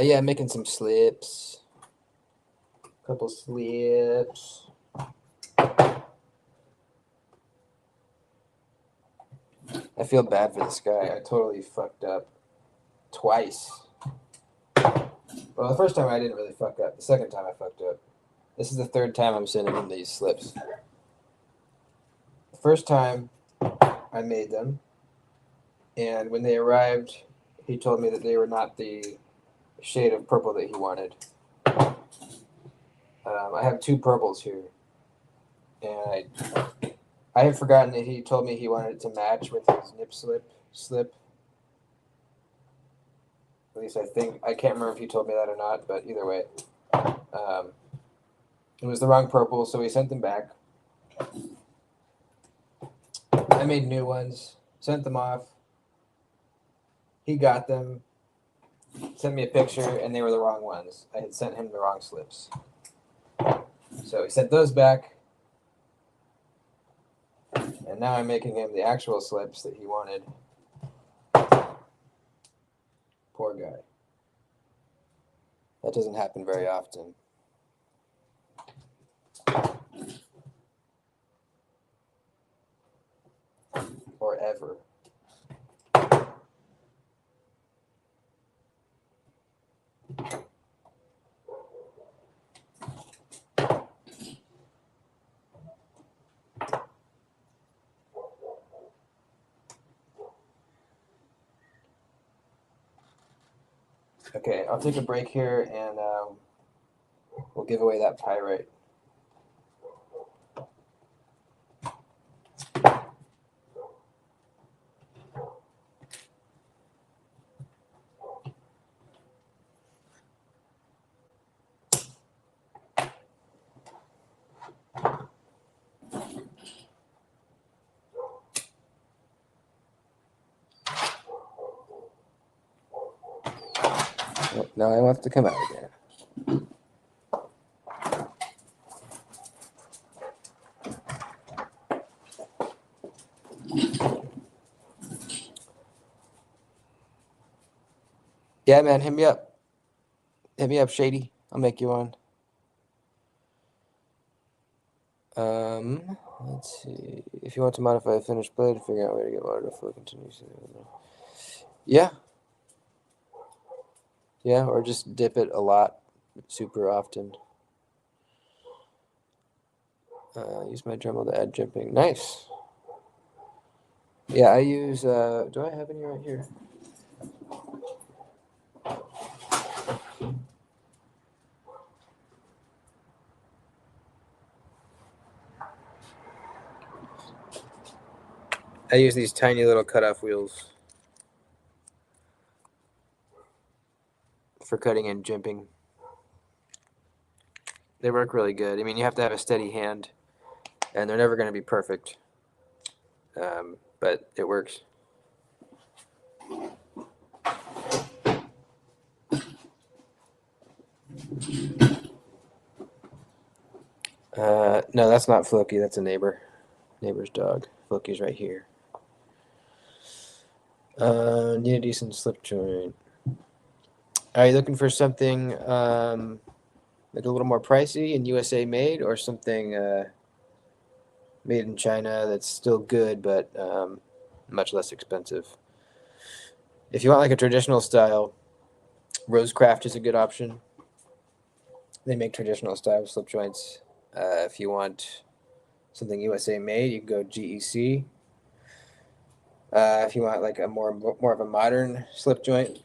Yeah, making some slips, couple slips. I feel bad for this guy. I totally fucked up twice. Well, the first time I didn't really fuck up. The second time I fucked up. This is the third time I'm sending him these slips. The first time I made them, and when they arrived, he told me that they were not the shade of purple that he wanted. I have two purples here, and I had forgotten that he told me he wanted it to match with his nip slip. At least I think. I can't remember if he told me that or not, but either way. It was the wrong purple, so we sent them back. I made new ones, sent them off. He got them, sent me a picture, and they were the wrong ones. I had sent him the wrong slips. So he sent those back, and now I'm making him the actual slips that he wanted. Poor guy. That doesn't happen very often. Or ever. Okay, I'll take a break here and we'll give away that pyrite. Oh, now I want to come out again. Yeah, man, hit me up. Hit me up, Shady. I'll make you one. Let's see. If you want to modify a finished blade, figure out a way to get water to flow continuously. Yeah. Yeah, or just dip it a lot, super often. Use my Dremel to add jimping. Nice. Yeah, I use, do I have any right here? I use these tiny little cutoff wheels for cutting and jimping. They work really good. I mean, you have to have a steady hand, and they're never going to be perfect, but it works. No, that's not Floki. That's a neighbor's dog. Floki's right here. Need a decent slip joint. Are you looking for something like a little more pricey and USA made, or something made in China that's still good but much less expensive? If you want like a traditional style, Rosecraft is a good option. They make traditional style slip joints. If you want something USA made, you can go GEC. If you want like a more of a modern slip joint,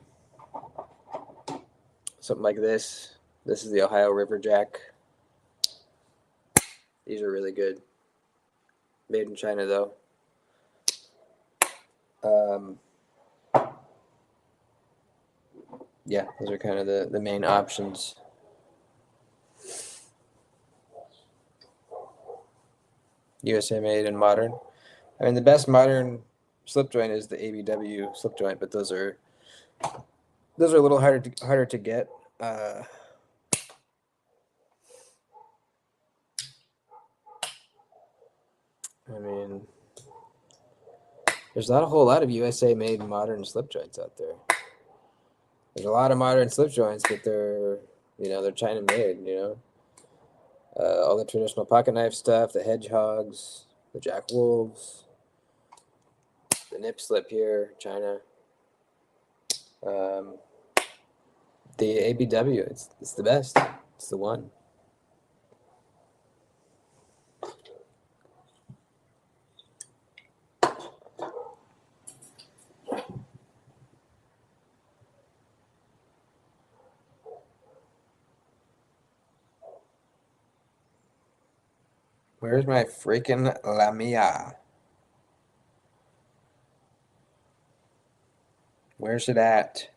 something like this. This is the Ohio River Jack. These are really good. Made in China though. Yeah, those are kind of the main options. USA made and modern. I mean, the best modern slip joint is the ABW slip joint, but those are a little harder to get. I mean, there's not a whole lot of USA made modern slip joints out there. There's a lot of modern slip joints, but they're China made. All the traditional pocket knife stuff, the hedgehogs, the Jack Wolves, the nip slip here, China. The ABW, it's the best. It's the one. Where's my freaking Lamia? Where's it at?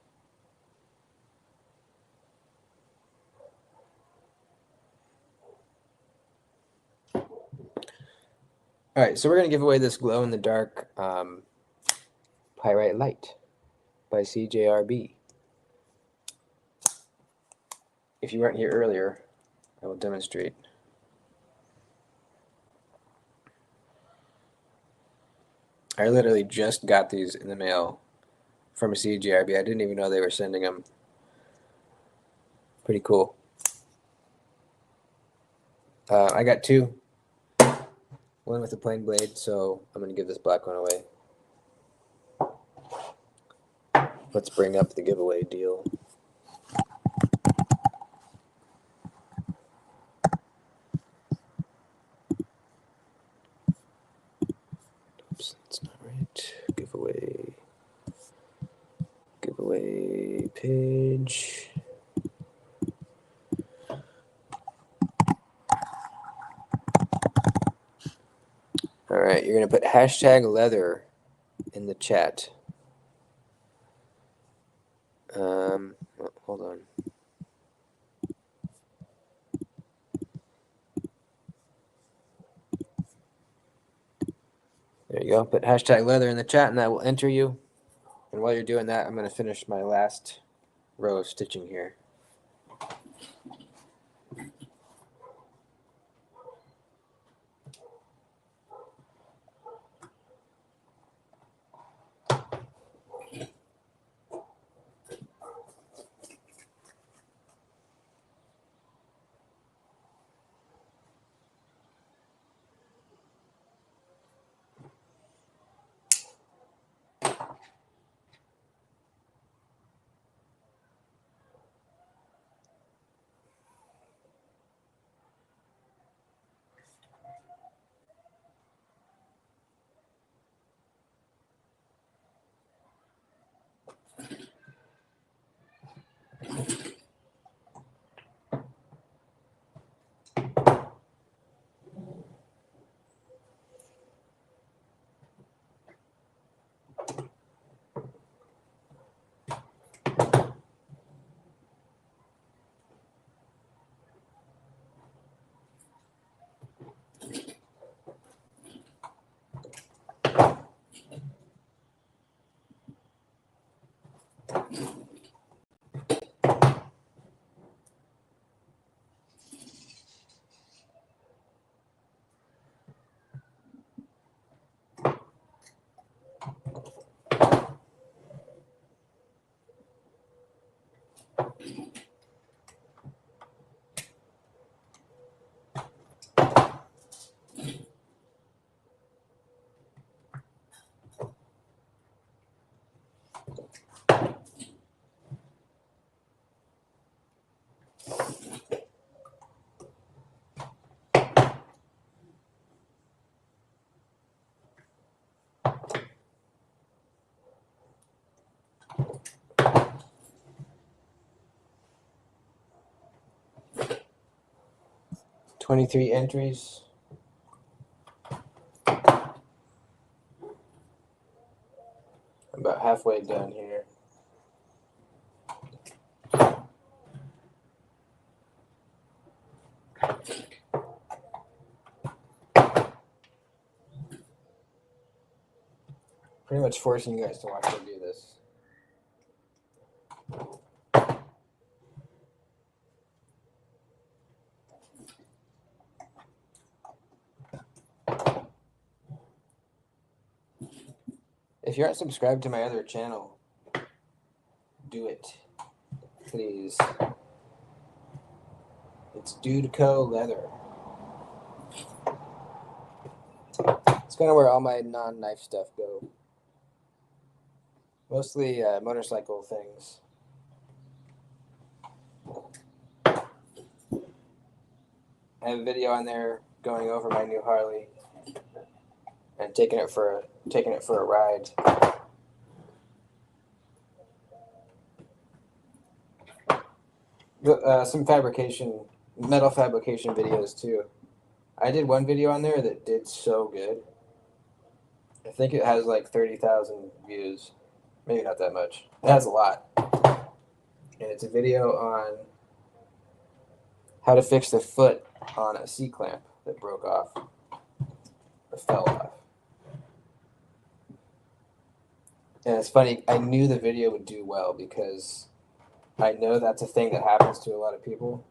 All right, so we're going to give away this glow-in-the-dark Pyrite Light by CJRB. If you weren't here earlier, I will demonstrate. I literally just got these in the mail from a CJRB. I didn't even know they were sending them. Pretty cool. I got two. One with a plain blade, so I'm going to give this black one away. Let's bring up the giveaway deal. Oops, that's not right. Giveaway page. right, you're going to put hashtag leather in the chat. Hold on. There you go. Put hashtag leather in the chat, and that will enter you. And while you're doing that, I'm going to finish my last row of stitching here. "23 entries. I'm about halfway done here. Pretty much forcing you guys to watch me do this. If you're not subscribed to my other channel, do it, please. It's DOODYTPK Leather. It's kind of where all my non-knife stuff go. Mostly motorcycle things. I have a video on there going over my new Harley and taking it for a ride. Some metal fabrication videos too. I did one video on there that did so good. I think it has like 30,000 views. Maybe not that much. It has a lot. And it's a video on how to fix the foot on a C-clamp that broke off or fell off. And it's funny, I knew the video would do well because I know that's a thing that happens to a lot of people.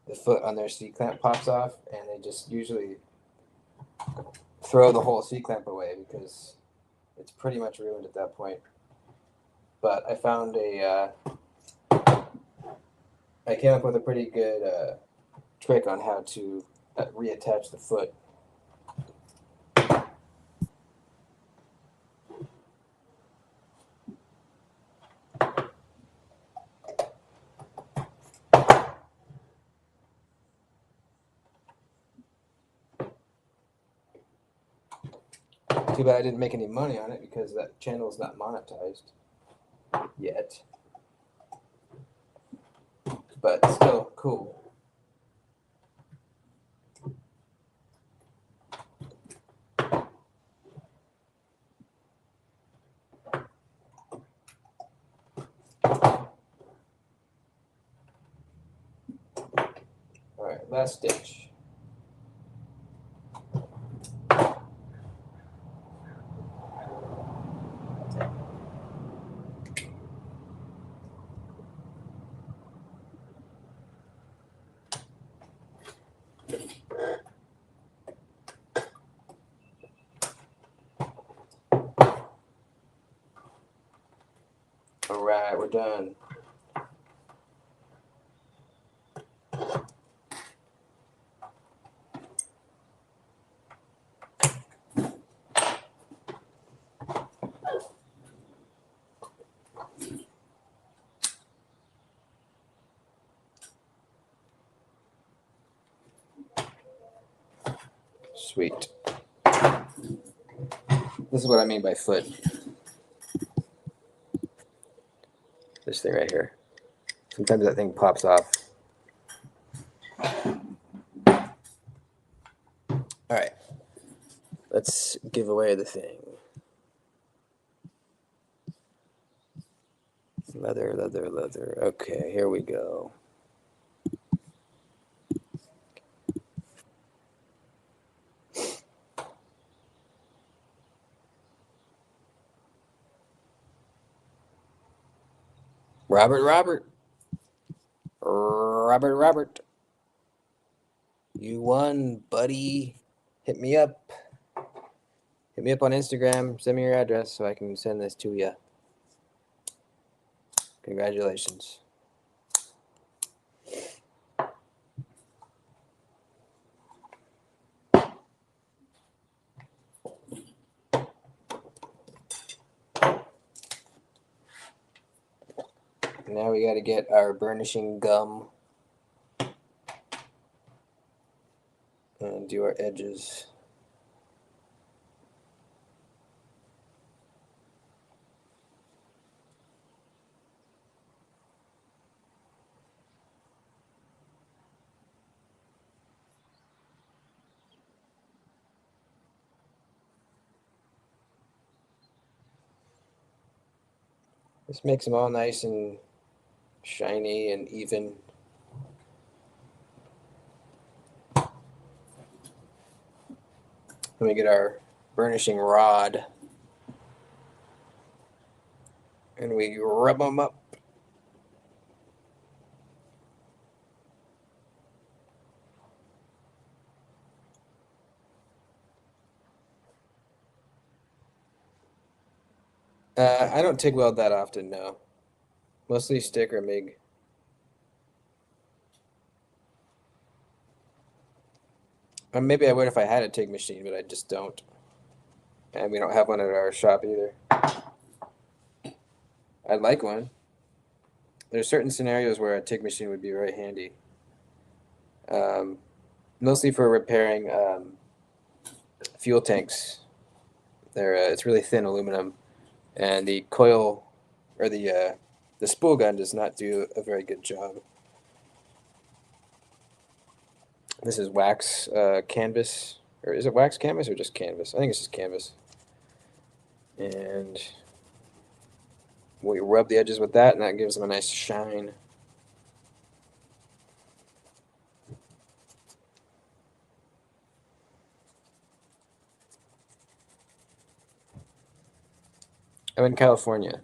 The foot on their C-clamp pops off, and they just usually throw the whole C-clamp away because it's pretty much ruined at that point. But I found I came up with a pretty good trick on how to reattach the foot. Too bad I didn't make any money on it because that channel is not monetized yet. But still cool. Last stitch. All right, we're done. Sweet. This is what I mean by foot. This thing right here. Sometimes that thing pops off. All right. Let's give away the thing. Leather, leather, leather. Okay, here we go. Robert. You won, buddy. Hit me up. Hit me up on Instagram. Send me your address so I can send this to you. Congratulations. Now we got to get our burnishing gum and do our edges. This makes them all nice and shiny and even. Let me get our burnishing rod and we rub them up. I don't TIG weld that often, no. Mostly stick or MIG. Maybe I would if I had a TIG machine, but I just don't. And we don't have one at our shop either. I'd like one. There's certain scenarios where a TIG machine would be very handy. Mostly for repairing fuel tanks. It's really thin aluminum, and the coil or the spool gun does not do a very good job. This is wax canvas, or is it wax canvas or just canvas? I think it's just canvas. And we rub the edges with that, and that gives them a nice shine. I'm in California.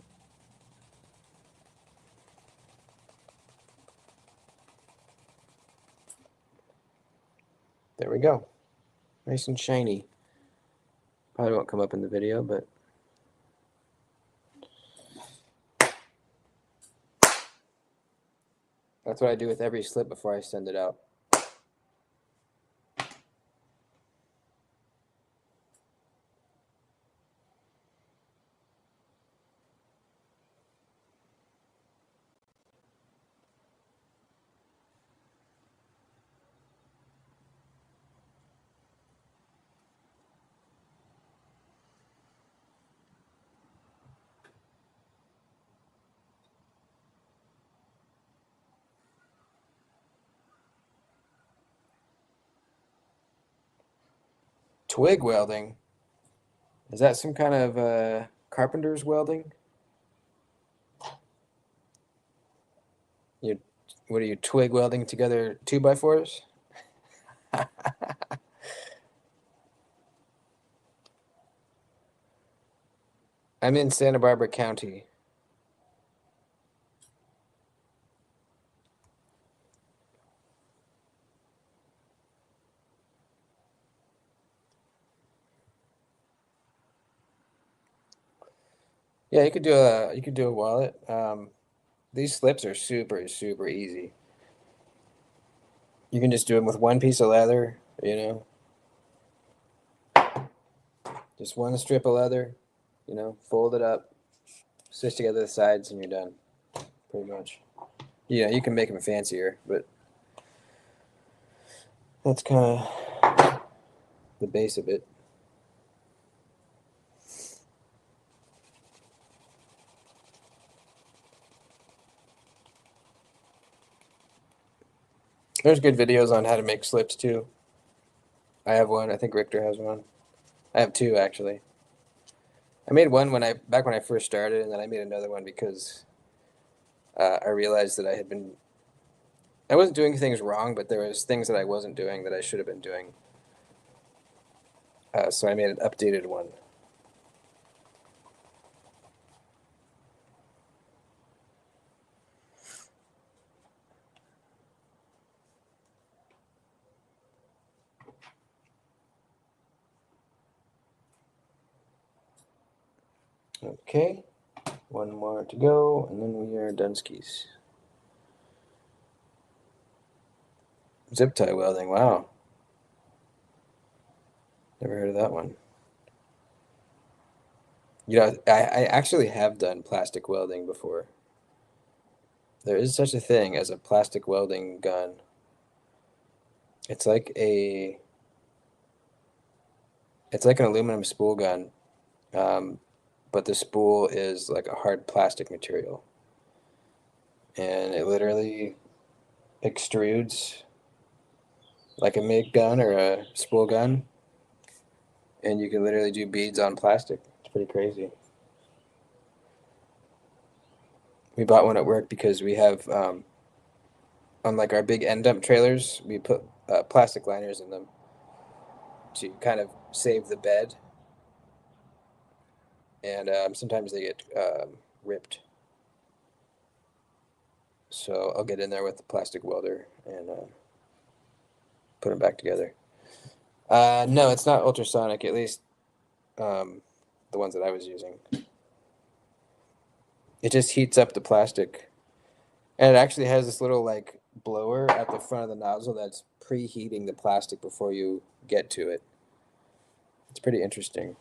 There we go. Nice and shiny. Probably won't come up in the video, but that's what I do with every slip before I send it out. Twig welding? Is that some kind of carpenter's welding? What are you twig welding together 2x4s? I'm in Santa Barbara County. Yeah, you could do a wallet. These slips are super, super easy. You can just do them with one piece of leather, you know, just one strip of leather, you know, fold it up, stitch together the sides, and you're done, pretty much. You know, you can make them fancier, but that's kind of the base of it. There's good videos on how to make slips too. I have one. I think Richter has one. I have two actually. I made one back when I first started, and then I made another one because I realized that I wasn't doing things wrong, but there was things that I wasn't doing that I should have been doing. So I made an updated one. Okay, one more to go, and then we are done skis. Zip tie welding, wow. Never heard of that one. You know, I actually have done plastic welding before. There is such a thing as a plastic welding gun. It's like a, it's like an aluminum spool gun, um, but the spool is like a hard plastic material, and it literally extrudes like a MIG gun or a spool gun, and you can literally do beads on plastic. It's pretty crazy. We bought one at work because we have on like our big end dump trailers, we put plastic liners in them to kind of save the bed, and sometimes they get ripped. So I'll get in there with the plastic welder and put them back together. No, it's not ultrasonic. At least um, the ones that I was using. It just heats up the plastic, and it actually has this little like blower at the front of the nozzle that's preheating the plastic before you get to it. It's pretty interesting.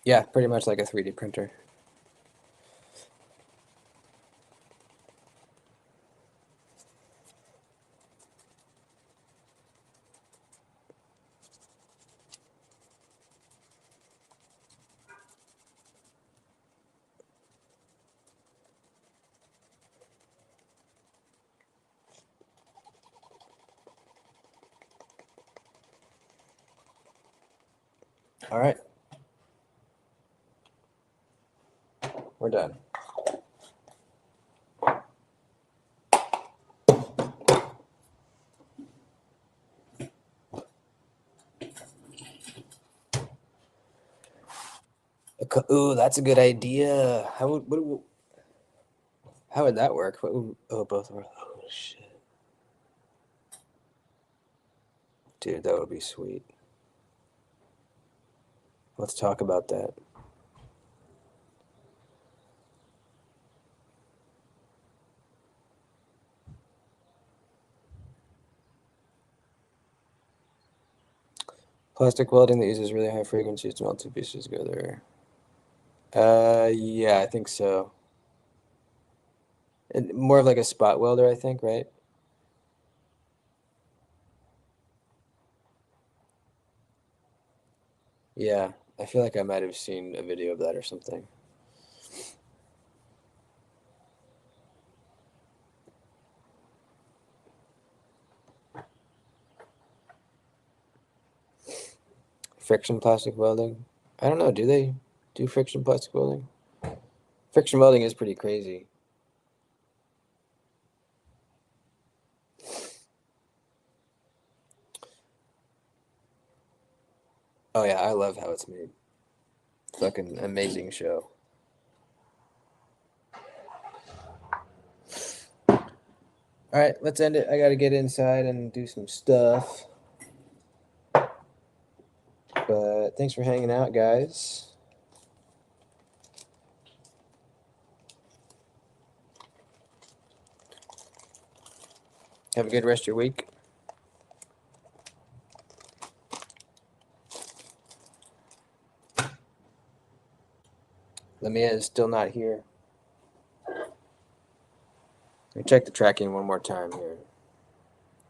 Yeah, pretty much like a 3D printer. All right, we're done. Ooh, that's a good idea. How would that work? Oh, both were. Oh shit, dude, that would be sweet. Let's talk about that. Plastic welding that uses really high frequencies to melt two pieces together. Yeah, I think so. More of like a spot welder, I think, right? Yeah, I feel like I might have seen a video of that or something. Friction plastic welding. I don't know. Do they do friction plastic welding? Friction welding is pretty crazy. Oh yeah, I love how it's made. Fucking amazing show. All right, let's end it. I got to get inside and do some stuff. But thanks for hanging out, guys. Have a good rest of your week. Lamia is still not here. Let me check the tracking one more time here.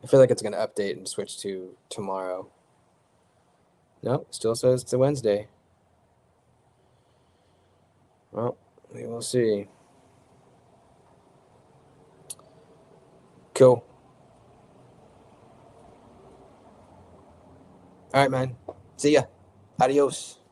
I feel like it's going to update and switch to tomorrow. Nope, still says it's a Wednesday. Well, we will see. Cool. All right, man. See ya. Adios.